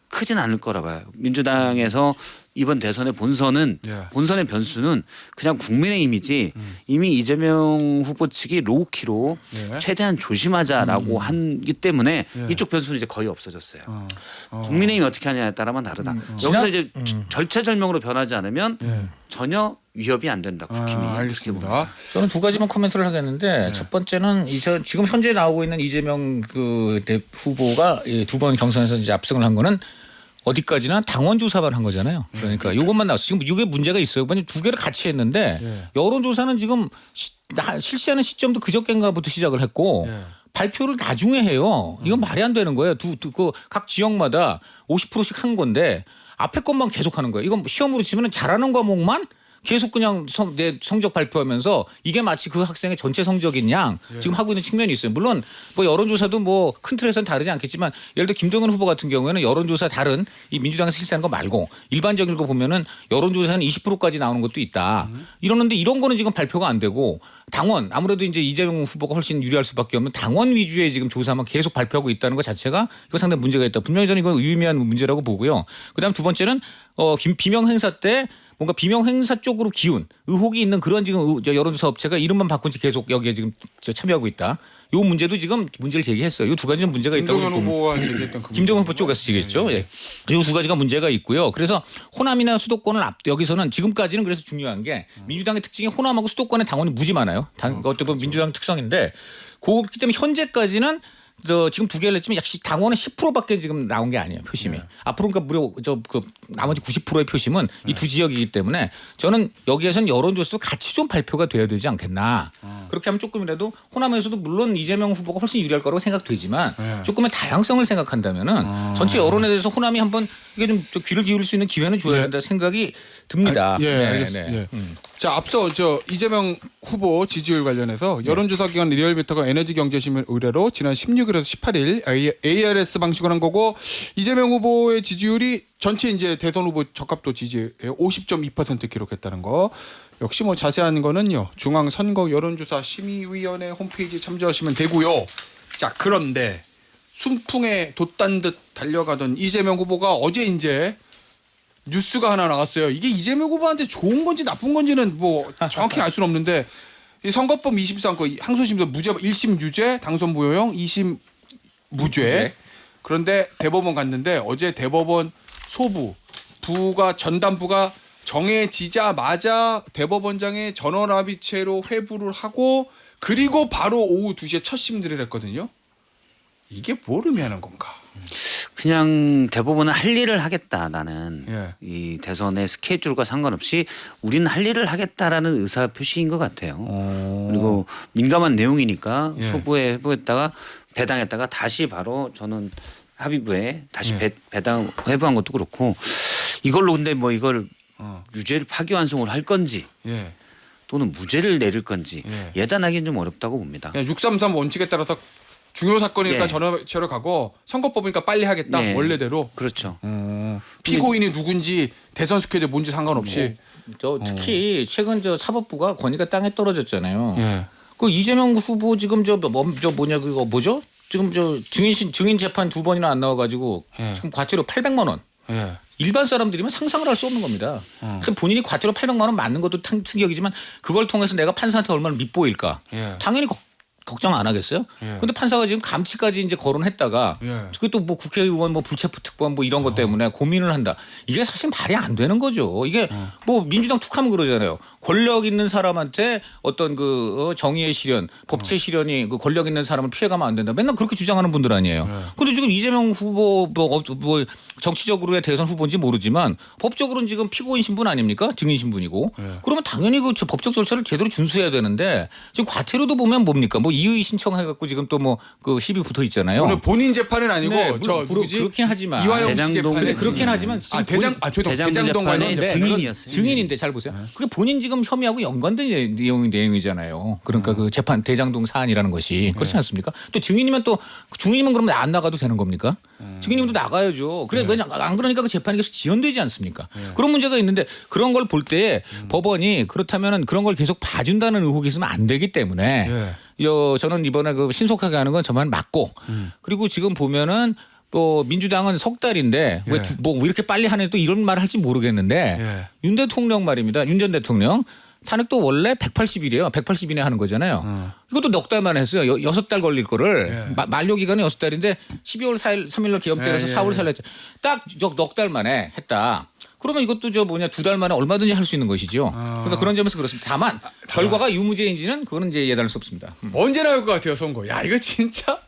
크진 않을 거라 봐요. 민주당에서 이번 대선의 본선의 변수는 그냥 국민의힘이지 이미 이재명 후보 측이 로우키로 최대한 조심하자라고 하기 때문에 이쪽 변수는 이제 거의 없어졌어요. 국민의힘이 어떻게 하냐에 따라만 다르다. 여기서 이제 절체절명으로 변하지 않으면 전혀 위협이 안 된다. 국힘이 그렇게 봅니다. 알겠습니다. 저는 두 가지만 코멘트를 하겠는데 첫 번째는 지금 현재 나오고 있는 이재명 후보가 두 번 경선에서 이제 압승을 한 거는 어디까지나 당원 조사만 한 거잖아요. 그러니까 이것만 나왔어. 지금 이게 문제가 있어요. 왜냐면 두 개를 같이 했는데 여론조사는 지금 실시하는 시점도 그저께인가부터 시작을 했고 발표를 나중에 해요. 이건 말이 안 되는 거예요. 각 지역마다 50%씩 한 건데 앞에 것만 계속 하는 거예요. 이건 시험으로 치면 잘하는 과목만 계속 그냥 내 성적 발표하면서 이게 마치 그 학생의 전체 성적인 양 지금 하고 있는 측면이 있어요. 물론 뭐 여론조사도 뭐 큰 틀에서는 다르지 않겠지만 예를 들어 김동연 후보 같은 경우에는 여론조사 다른 이 민주당에서 실시하는 거 말고 일반적인 거 보면은 여론조사는 20%까지 나오는 것도 있다. 이러는데 이런 거는 지금 발표가 안 되고 당원 아무래도 이제 이재명 후보가 훨씬 유리할 수밖에 없는 당원 위주의 지금 조사만 계속 발표하고 있다는 것 자체가 이거 상당히 문제가 있다. 분명히 저는 이건 유의미한 문제라고 보고요. 그다음 두 번째는 비명 행사 때 뭔가 비명 행사 쪽으로 기운 의혹이 있는 그런 지금 여론조사 업체가 이름만 바꾼 지 계속 여기에 지금 참여하고 있다. 이 문제도 지금 문제를 제기했어요. 이 두 가지는 문제가 있다고. 김동연 후보가 제기했던 그 김정은 후보 쪽에서 제기했죠. 예. 이 두 가지가 문제가 있고요. 그래서 호남이나 수도권을 여기서는 지금까지는 그래서 중요한 게 민주당의 특징이 호남하고 수도권에 당원이 무지 많아요. 어떻게 보면 민주당 특성인데 그렇기 때문에 현재까지는 지금 두 개를 했지만 역시 당원은 10%밖에 지금 나온 게 아니에요. 표심이. 앞으로 그러니까 무려 나머지 90%의 표심은 이 두 지역이기 때문에 저는 여기에서는 여론조사도 같이 좀 발표가 돼야 되지 않겠나. 그렇게 하면 조금이라도 호남에서도 물론 이재명 후보가 훨씬 유리할 거라고 생각되지만 조금의 다양성을 생각한다면은 전체 여론에 대해서 호남이 한번 이게 좀 귀를 기울일 수 있는 기회는 줘야 된다 생각이 듭니다. 알겠습니다. 예. 자, 앞서 이재명 후보 지지율 관련해서 여론조사 기관 리얼미터가 에너지경제신문 의뢰로 지난 16일에서 18일 ARS 방식으로 한 거고 이재명 후보의 지지율이 전체 이제 대선 후보 적합도 지지율 50.2% 기록했다는 거. 역시 뭐 자세한 거는요 중앙선거 여론조사 심의위원회 홈페이지 참조하시면 되고요. 자, 그런데 순풍에 돛단 듯 달려가던 이재명 후보가 어제 이제 뉴스가 하나 나왔어요. 이게 이재명 후보한테 좋은 건지 나쁜 건지는 뭐 정확히 알 수는 없는데 이 선거법 23건 항소심에서 무죄 1심 유죄 당선 무효형 2심 무죄. 그런데 대법원 갔는데 어제 대법원 부가 전담부가 정해지자마자 대법원장에 전원합의체로 회부를 하고 그리고 바로 오후 2시에 첫 심리를 했거든요. 이게 뭘 의미하는 건가? 그냥 대법원은 할 일을 하겠다. 나는 이 대선의 스케줄과 상관없이 우리는 할 일을 하겠다라는 의사 표시인 것 같아요. 그리고 민감한 내용이니까 소부에 회부했다가 배당했다가 다시 바로 저는 합의부에 다시 배당 회부한 것도 그렇고 이걸로 근데 뭐 이걸 유죄를 파기환송을 할 건지 또는 무죄를 내릴 건지 예단하기는 좀 어렵다고 봅니다. 633 원칙에 따라서 중요 사건이니까 전원합의체로 가고 선거법이니까 빨리 하겠다 원래대로. 그렇죠. 피고인이 누군지 대선 스케줄 뭔지 상관없이. 특히 최근 사법부가 권위가 땅에 떨어졌잖아요. 그 이재명 후보 지금 그거 뭐죠? 지금 증인 재판 2번이나 안 나와가지고 지금 과태료 800만 원. 일반 사람들이면 상상을 할 수 없는 겁니다. 그래서 본인이 과태료 800만 원 맞는 것도 충격이지만 그걸 통해서 내가 판사한테 얼마나 밉보일까? 당연히 걱정 안 하겠어요? 근데 판사가 지금 감치까지 이제 거론했다가 그것도 뭐 국회의원 뭐 불체포 특권 뭐 이런 것 때문에 고민을 한다. 이게 사실 말이 안 되는 거죠. 이게 뭐 민주당 툭하면 그러잖아요. 권력 있는 사람한테 어떤 정의의 실현, 법치의 실현이 그 권력 있는 사람을 피해가면 안 된다. 맨날 그렇게 주장하는 분들 아니에요. 근데 지금 이재명 후보 뭐 정치적으로의 대선 후보인지 모르지만 법적으로는 지금 피고인 신분 아닙니까? 증인 신분이고. 그러면 당연히 그 법적 절차를 제대로 준수해야 되는데 지금 과태료도 보면 뭡니까? 뭐 이의 신청해갖고 지금 또 뭐 그 시비 붙어 있잖아요. 오늘 본인 재판은 아니고 그렇긴 하지만 이화영 씨 재판에 그렇긴 하지만 대장동 관련 증인이었어요. 증인인데 잘 보세요. 그게 본인 지금 혐의하고 연관된 내용이잖아요. 그러니까 그 재판 대장동 사안이라는 것이 그렇지 않습니까? 또 증인이면 그러면 안 나가도 되는 겁니까? 증인님도 나가야죠. 그래 왜냐 안 그러니까 그 재판이 계속 지연되지 않습니까? 그런 문제가 있는데 그런 걸 볼 때 법원이 그렇다면은 그런 걸 계속 봐준다는 의혹이 있으면 안 되기 때문에. 저는 이번에 신속하게 하는 건 정말 맞고 그리고 지금 보면은 뭐 민주당은 석 달인데 왜 이렇게 빨리 하는 또 이런 말을 할지 모르겠는데 윤 대통령 말입니다. 윤 전 대통령 탄핵도 원래 180일이에요. 180일에 하는 거잖아요. 이것도 넉 달만 했어요. 6달 걸릴 거를 만료 기간은 6달인데 12월 3일 날 계엄 때려서 4월 4일 딱 넉 달 만에 했다. 그러면 이것도 저 뭐냐 2달 만에 얼마든지 할 수 있는 것이죠. 그러니까 그런 점에서 그렇습니다. 다만 결과가 유무죄인지는 그거는 이제 예단할 수 없습니다. 언제 나올 것 같아요 선거. 야 이거 진짜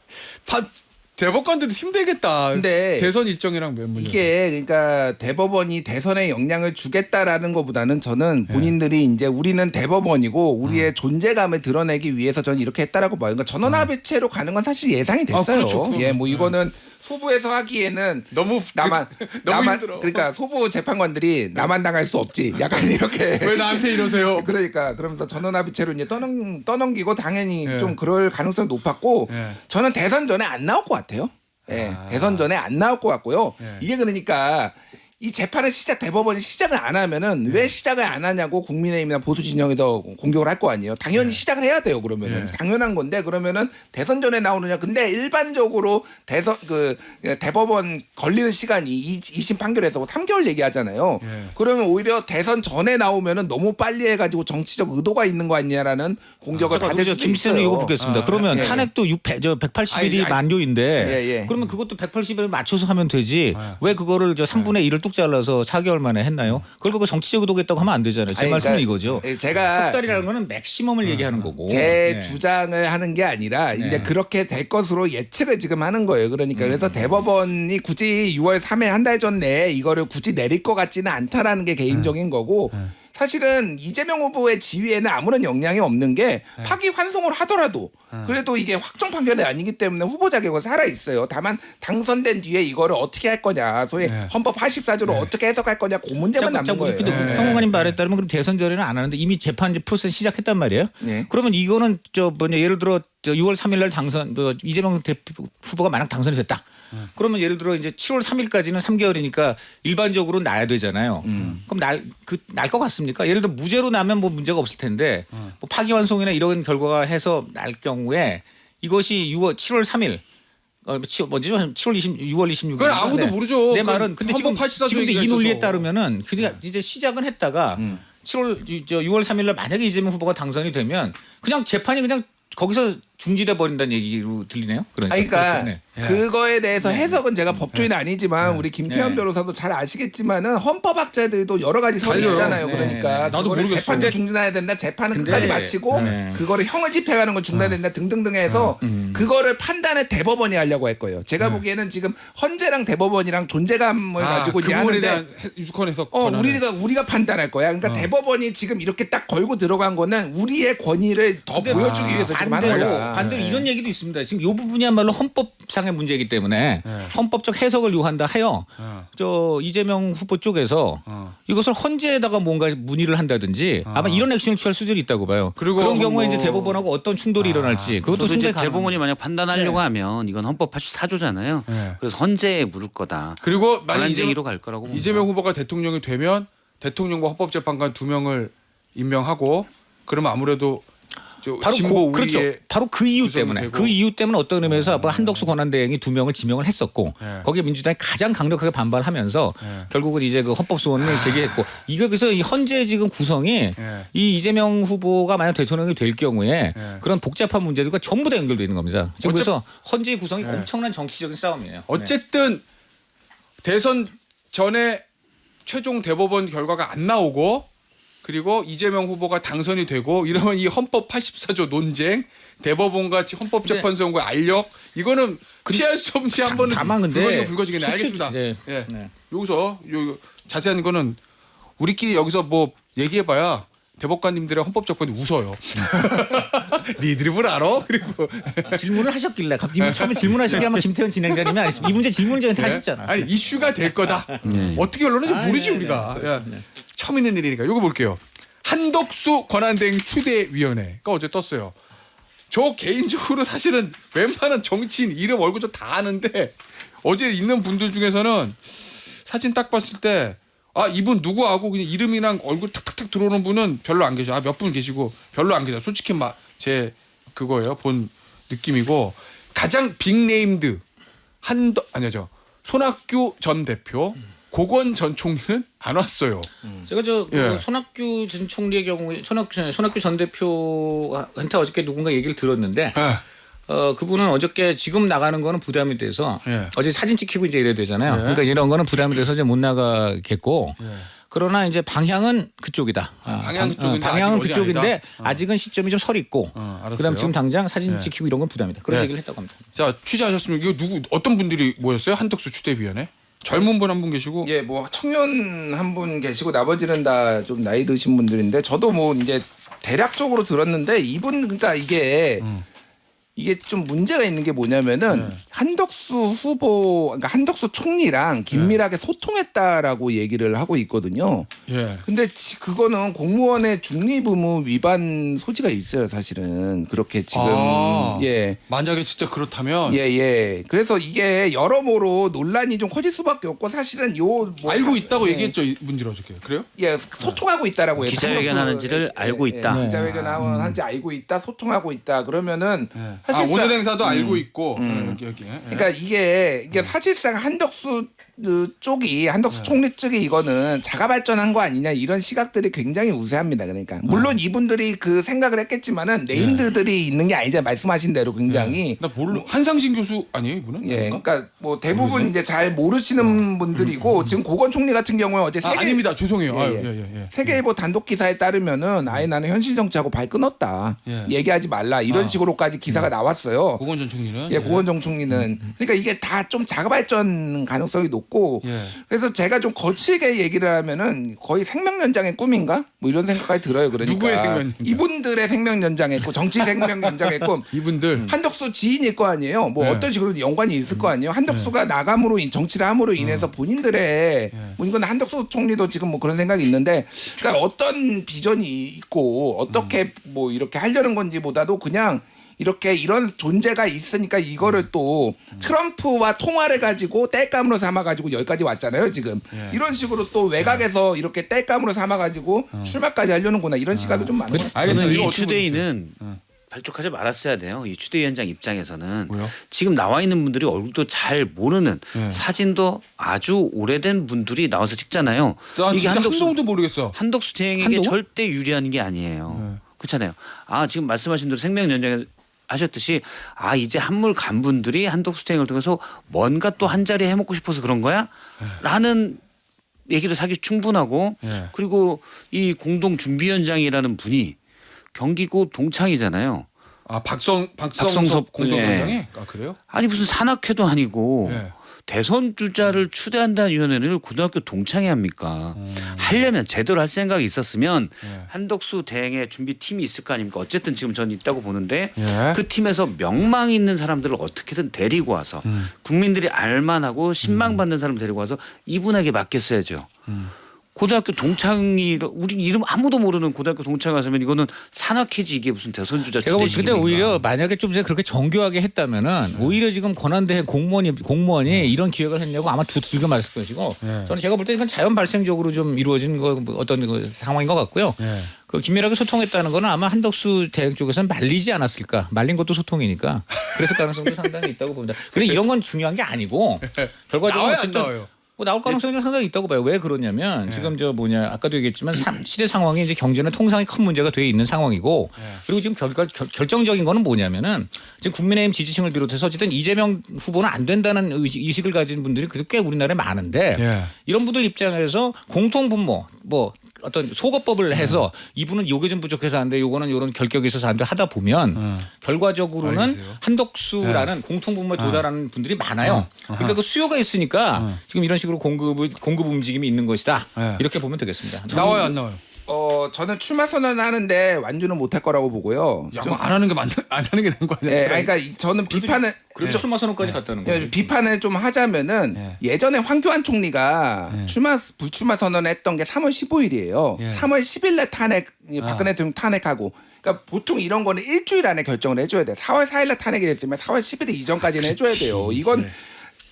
대법관들도 힘들겠다. 근데 대선 일정이랑 몇 문. 이게 그러니까 대법원이 대선에 영향을 주겠다라는 것보다는 저는 본인들이 이제 우리는 대법원이고 우리의 존재감을 드러내기 위해서 저는 이렇게 했다라고 봐요. 그러니까 전원합의체로 가는 건 사실 예상이 됐어요. 그렇죠. 예, 뭐 이거는 소부에서 하기에는 너무 나만 너무 힘들어. 그러니까 소부 재판관들이 나만 당할 수 없지. 약간 이렇게 왜 나한테 이러세요? 그러니까 그러면서 전원합의체로 이제 떠넘기고 당연히 예. 좀 그럴 가능성이 높았고 예. 저는 대선 전에 안 나올 것 같아요. 예, 대선 전에 안 나올 것 같고요. 예. 이게 그러니까 이 재판을 대법원이 시작을 안 하면은 왜 시작을 안 하냐고 국민의힘이나 보수 진영에서 공격을 할 거 아니에요. 당연히 시작을 해야 돼요. 그러면은 당연한 건데 그러면은 대선 전에 나오느냐. 근데 일반적으로 대법원 걸리는 시간이 2심 판결에서 3개월 얘기하잖아요. 그러면 오히려 대선 전에 나오면은 너무 빨리 해가지고 정치적 의도가 있는 거 아니냐라는 공격을 받을 수도 김씨는 있어요. 이거 묻겠습니다. 그러면 예. 탄핵도 180일이 아니, 만료인데 예. 그러면 그것도 180일에 맞춰서 하면 되지. 왜 그거를 저 3분의 1을 뚝 잘라서 4개월 만에 했나요? 그걸 그거 정치적 의도겠다고 하면 안 되잖아요. 제 아니, 말씀은 그러니까 이거죠. 제가 석 달이라는 거는 맥시멈을 얘기하는 거고. 제 네. 주장을 하는 게 아니라 이제 그렇게 될 것으로 예측을 지금 하는 거예요. 그러니까 그래서 대법원이 굳이 6월 3일 한 달 전 내에 이거를 굳이 내릴 것 같지는 않다라는 게 개인적인 거고 사실은 이재명 후보의 지위에는 아무런 영향이 없는 게 파기환송을 하더라도 그래도 이게 확정 판결이 아니기 때문에 후보 자격은 살아 있어요. 다만 당선된 뒤에 이거를 어떻게 할 거냐, 소위 헌법 84조를 어떻게 해석할 거냐, 그 문제만 남는 거예요. 근데 평론가님 말에 따르면 그럼 대선 전에는 안 하는데 이미 재판 프로세스 시작했단 말이에요. 네. 그러면 이거는 예를 들어 6월 3일 날 이재명 후보가 만약 당선이 됐다. 그러면 예를 들어 이제 7월 3일까지는 3개월이니까 일반적으로 나야 되잖아요. 그럼 날 것 같습니까? 예를 들어 무죄로 나면 뭐 문제가 없을 텐데 뭐 파기환송이나 이런 결과가 해서 날 경우에 이것이 7월 3일 뭐죠? 6월 26일. 그건 아무도 모르죠. 내 그 말은 근데 헌법 84조 지금도 이 얘기가 논리에 있어서. 따르면은 그러니까 이제 시작은 했다가 6월 3일 날 만약에 이재명 후보가 당선이 되면 그냥 재판이 그냥 거기서 중지돼 버린다는 얘기로 들리네요. 그러니까 네. 그거에 대해서 해석은 제가 법조인은 아니지만 우리 김태현 변호사도 잘 아시겠지만은 헌법학자들도 여러 가지 설이 달려요. 있잖아요. 네. 그러니까 나도 그거를 모르겠어. 재판을 중단해야 된다. 재판은 근데- 끝까지 마치고 네. 그거를 형을 집행하는 건 중단된다 등등등 해서 그거를 판단을 대법원이 하려고 할 거예요. 제가 보기에는 지금 헌재랑 대법원이랑 존재감을 가지고 그 이제 부분에 하는데 대한 유권 해석. 권한을. 우리가 판단할 거야. 그러니까 대법원이 지금 이렇게 딱 걸고 들어간 거는 우리의 권위를 더 보여주기 위해서 지금 하는 거야. 반대로 이런 얘기도 있습니다. 지금 이 부분이야말로 헌법상의 문제이기 때문에 헌법적 해석을 요한다 하여 이재명 후보 쪽에서 이것을 헌재에다가 뭔가 문의를 한다든지 아마 이런 액션을 취할 수도 있다고 봐요. 그리고 그런 경우에 뭐- 이제 대법원하고 어떤 충돌이 일어날지 그것도 그것도 이제 상당히 대법원이 만약 판단하려고 하면 이건 헌법 84조잖아요. 네. 그래서 헌재에 물을 거다. 그리고 만약 권한쟁의로 갈 거라고 봅니다. 이재명 후보가 대통령이 되면 대통령과 헌법재판관 2명을 임명하고 그러면 아무래도 바로 진보 그렇죠. 우리의 바로 그 이유 구성이 때문에 되고. 그 이유 때문에 어떤 의미에서 뭐 한덕수 권한대행이 2명을 지명을 했었고 네. 거기에 민주당이 가장 강력하게 반발하면서 결국은 이제 그 헌법 소원을 제기했고 이거 그래서 이 헌재 지금 구성이 이 이재명 후보가 만약 대통령이 될 경우에 그런 복잡한 문제들과 전부 다 연결되어 있는 겁니다. 지금 그래서 헌재 구성이 엄청난 정치적인 싸움이에요. 어쨌든 대선 전에 최종 대법원 결과가 안 나오고 그리고 이재명 후보가 당선이 되고 이러면 이 헌법 84조 논쟁 대법원과 헌법재판소의 알력 이거는 피할 수 없이 한 번은 다만 근데 불거지고 불거지겠네. 솔직히- 알겠습니다. 네. 예. 네. 여기서 자세한 거는 우리끼리 여기서 뭐 얘기해봐야 대법관님들의 헌법재판이 웃어요. 니들이 뭘 알아? 그리고 질문을 하셨길래 갑자기 처음에 질문하시게 아마 김태현 진행자님이 아니시면 이 문제 질문을 저한테 하셨잖아. 아니 이슈가 될 거다. 어떻게 언론인지 모르지 네, 우리가. 네, 야, 처음 있는 일이니까. 이거 볼게요. 한덕수 권한대행 추대위원회가 어제 떴어요. 저 개인적으로 사실은 웬만한 정치인 이름 얼굴 좀 다 아는데 어제 있는 분들 중에서는 사진 딱 봤을 때 이분 누구하고 그냥 이름이랑 얼굴 탁탁탁 들어오는 분은 별로 안 계셔. 몇 분 계시고 별로 안 계셔. 솔직히 제 그거예요. 본 느낌이고 가장 빅네임드 손학규 전 대표, 고건 전 총리는 안 왔어요. 제가 예. 손학규 전 총리의 경우에 손학규 전 대표한테 어저께 누군가 얘기를 들었는데 예. 그분은 어저께 지금 나가는 거는 부담이 돼서 예. 어제 사진 찍히고 이제 이래야 되잖아요. 그러니까 이런 거는 부담이 돼서 이제 못 나가겠고. 그러나 이제 방향은 그쪽이다. 방향 그쪽인데 방향은 아직 어디 그쪽인데 아니다? 아직은 시점이 좀 설 있고. 알았어요. 그다음 지금 당장 사진 예. 찍히고 이런 건 부담이다. 그런 예. 얘기를 했다고 합니다. 자 취재하셨으면 이거 어떤 분들이 모였어요? 한덕수 추대위원회? 젊은 분 한 분 계시고. 예, 뭐 청년 한 분 계시고 나머지는 다 좀 나이 드신 분들인데 저도 뭐 이제 대략적으로 들었는데 이분 그러니까 이게 좀 문제가 있는 게 뭐냐면은 한덕수 후보 그러니까 한덕수 총리랑 긴밀하게 소통했다라고 얘기를 하고 있거든요. 예. 근데 그거는 공무원의 중립 의무 위반 소지가 있어요, 사실은. 그렇게 지금 예. 만약에 진짜 그렇다면 예. 그래서 이게 여러모로 논란이 좀 커질 수밖에 없고 사실은 뭐 알고 있다고 예. 얘기했죠 이분들이 어저께. 그래요? 예, 소통하고 있다라고 해요. 기자회견하는지를 알고 있다. 기자회견하는지 알고 있다, 소통하고 있다. 그러면은 사실상 오늘 행사도 알고 있고 여기. 그러니까 이게 사실상 한덕수 쪽이 한덕수 총리 측이 이거는 자가 발전한 거 아니냐 이런 시각들이 굉장히 우세합니다. 그러니까 물론 이분들이 그 생각을 했겠지만은 네임드들이 있는 게 아니잖아요. 말씀하신 대로 굉장히 나 뭘로 한상신 교수 아니에요 이분은? 예, 그런가? 그러니까 뭐 대부분 이제 잘 모르시는 분들이고 지금 고건 총리 같은 경우에 어제 세계 아닙니다. 죄송해요. 예. 세계일보 단독 기사에 따르면은 아예 나는 현실 정치하고 발 끊었다. 예. 얘기하지 말라 이런 식으로까지 기사가 나왔어요. 고건전 총리는. 예, 고건정 총리는 그러니까 이게 다 좀 자가 발전 가능성이 높고 예. 그래서 제가 좀 거칠게 얘기를 하면은 거의 생명 연장의 꿈인가 뭐 이런 생각까지 들어요. 그러니까 누구의 생명 연장? 이분들의 생명 연장의 꿈, 정치 생명 연장의 꿈. 이분들 한덕수 지인일 거 아니에요. 뭐 네. 어떤 식으로 연관이 있을 거 아니에요. 한덕수가 나감으로 정치를 함으로 인해서 본인들의 뭐 이건 한덕수 총리도 지금 뭐 그런 생각이 있는데 그러니까 어떤 비전이 있고 어떻게 뭐 이렇게 하려는 건지보다도 그냥 이렇게 이런 존재가 있으니까 이거를 또 트럼프와 통화를 가지고 땔감으로 삼아가지고 여기까지 왔잖아요 지금 이런 식으로 또 외곽에서 이렇게 땔감으로 삼아가지고 출마까지 하려는구나 이런 시각이 좀 많아요. 알겠습니다. 이거 이 어떻게 추대위는 발족하지 말았어야 돼요. 이 추대위원장 입장에서는 왜요? 지금 나와 있는 분들이 얼굴도 잘 모르는 네. 사진도 사진도 아주 오래된 분들이 나와서 찍잖아요. 난 진짜 한동도 모르겠어. 한덕수 대행에게 한동훈? 절대 유리한 게 아니에요. 그렇잖아요. 지금 말씀하신 대로 생명 연장 하셨듯이 이제 한물 간 분들이 한덕수 대행을 통해서 뭔가 또 한 자리 해먹고 싶어서 그런 거야? 라는 얘기를 사기 충분하고 예. 그리고 이 공동준비위원장이라는 분이 경기고 동창이잖아요. 박성섭 공동위원장이 그래요? 아니 무슨 산악회도 아니고 예. 대선 주자를 추대한다는 위원회를 고등학교 동창회 합니까? 하려면 제대로 할 생각이 있었으면 한덕수 대행의 준비팀이 있을 거 아닙니까? 어쨌든 지금 저는 있다고 보는데 예. 그 팀에서 명망 있는 사람들을 어떻게든 데리고 와서 국민들이 알만하고 신망받는 사람 데리고 와서 이분에게 맡겼어야죠. 고등학교 동창이 우리 이름 아무도 모르는 고등학교 동창 가서면 이거는 산악회지 이게 무슨 대선 주자 제가 볼 때 추대식입니까? 오히려 만약에 좀 그렇게 정교하게 했다면은 오히려 지금 권한대행 공무원이 이런 기획을 했냐고 아마 두들겨 맞을 것이고 저는 제가 볼 때 이건 자연 발생적으로 좀 이루어진 거 어떤 그 상황인 것 같고요. 그 긴밀하게 소통했다는 거는 아마 한덕수 대행 쪽에서는 말리지 않았을까. 말린 것도 소통이니까. 그랬을 가능성도 상당히 있다고 봅니다. 근데 이런 건 중요한 게 아니고 결과적으로 나와요, 안 어쨌든 나와요? 뭐 나올 가능성이 상당히 있다고 봐요. 왜 그러냐면 지금 아까도 얘기했지만 시대 상황이 이제 경제는 통상이 큰 문제가 돼 있는 상황이고 그리고 지금 결정적인 거는 뭐냐면은 지금 국민의힘 지지층을 비롯해서 어쨌든 이재명 후보는 안 된다는 의식을 가진 분들이 꽤 우리나라에 많은데 이런 분들 입장에서 공통분모 뭐 어떤 속어법을 해서 이분은 요게 좀 부족해서 안 돼, 요거는 요런 결격이 있어서 안 돼 하다 보면 결과적으로는 알겠어요. 한덕수라는 공통분모에 도달하는 분들이 많아요. 그러니까 그 수요가 있으니까 지금 이런 식으로 공급 움직임이 있는 것이다. 이렇게 보면 되겠습니다. 나와요 안 나와요? 저는 출마 선언하는데 완주는 못할 거라고 보고요. 안 하는 게 안 하는 게 나은 거 아니야? 예, 그러니까 저는 비판을 그래서 출마 선언까지 갔다는 거죠. 비판을 좀 하자면은 예전에 황교안 총리가 불출마 선언했던 게 3월 15일이에요. 3월 10일에 박근혜 대통령 탄핵하고. 그러니까 보통 이런 거는 일주일 안에 결정을 해줘야 돼. 4월 4일에 탄핵이 됐으면 4월 10일 이전까지는 해줘야 돼요. 이건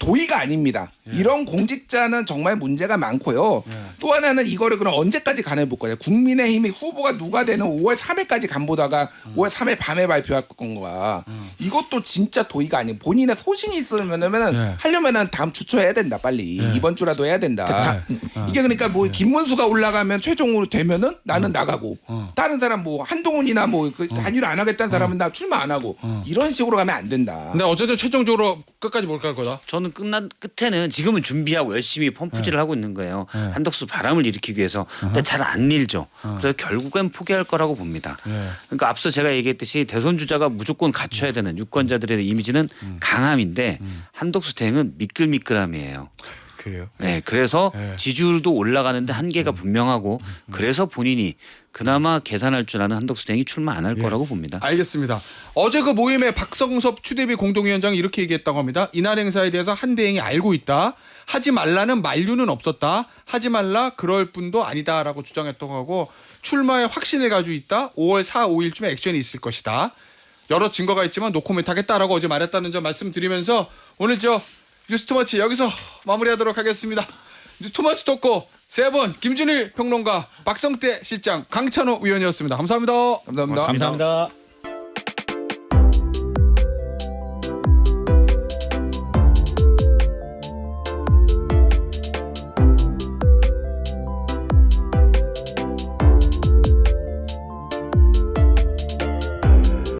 도의가 아닙니다. 이런 공직자는 정말 문제가 많고요. 또 하나는 이거를 그럼 언제까지 가내볼 거냐. 국민의힘의 후보가 누가 되는 5월 3일까지 간보다가 5월 3일 밤에 발표할 건가. 이것도 진짜 도의가 아니에요. 본인의 소신이 있으면은 하려면은 다음 주 초에 해야 된다. 빨리 이번 주라도 해야 된다. 이게 그러니까 뭐 김문수가 올라가면 최종으로 되면은 나는 나가고 다른 사람 뭐 한동훈이나 뭐그 단일화 안 하겠다는 사람은 나 출마 안 하고 이런 식으로 가면 안 된다. 근데 어쨌든 최종적으로 끝까지 몰갈 거다. 저는 끝난 끝에는 지금은 준비하고 열심히 펌프질을 하고 있는 거예요. 한덕수 바람을 일으키기 위해서. 근데 잘 안 일죠. 그래서 결국엔 포기할 거라고 봅니다. 그러니까 앞서 제가 얘기했듯이 대선 주자가 무조건 갖춰야 되는 유권자들의 이미지는 강함인데 한덕수 대행은 미끌미끌함이에요. 그래요. 네, 그래서 지지율도 올라가는데 한계가 분명하고 그래서 본인이 그나마 계산할 줄 아는 한덕수 대행이 출마 안 할 거라고 봅니다. 알겠습니다. 어제 그 모임에 박성섭 추대비 공동위원장이 이렇게 얘기했다고 합니다. 이날 행사에 대해서 한 대행이 알고 있다. 하지 말라는 만류는 없었다. 하지 말라 그럴 뿐도 아니다라고 주장했다고 하고 출마에 확신을 가지고 있다. 5월 4, 5일쯤에 액션이 있을 것이다. 여러 증거가 있지만 노코멘트 하겠다라고 어제 말했다는 점 말씀드리면서 오늘 뉴스토마치 여기서 마무리하도록 하겠습니다. 뉴스토마치 토크 세 분 김준일 평론가, 박성태 실장, 강찬호 위원이었습니다. 감사합니다. 감사합니다. 감사합니다.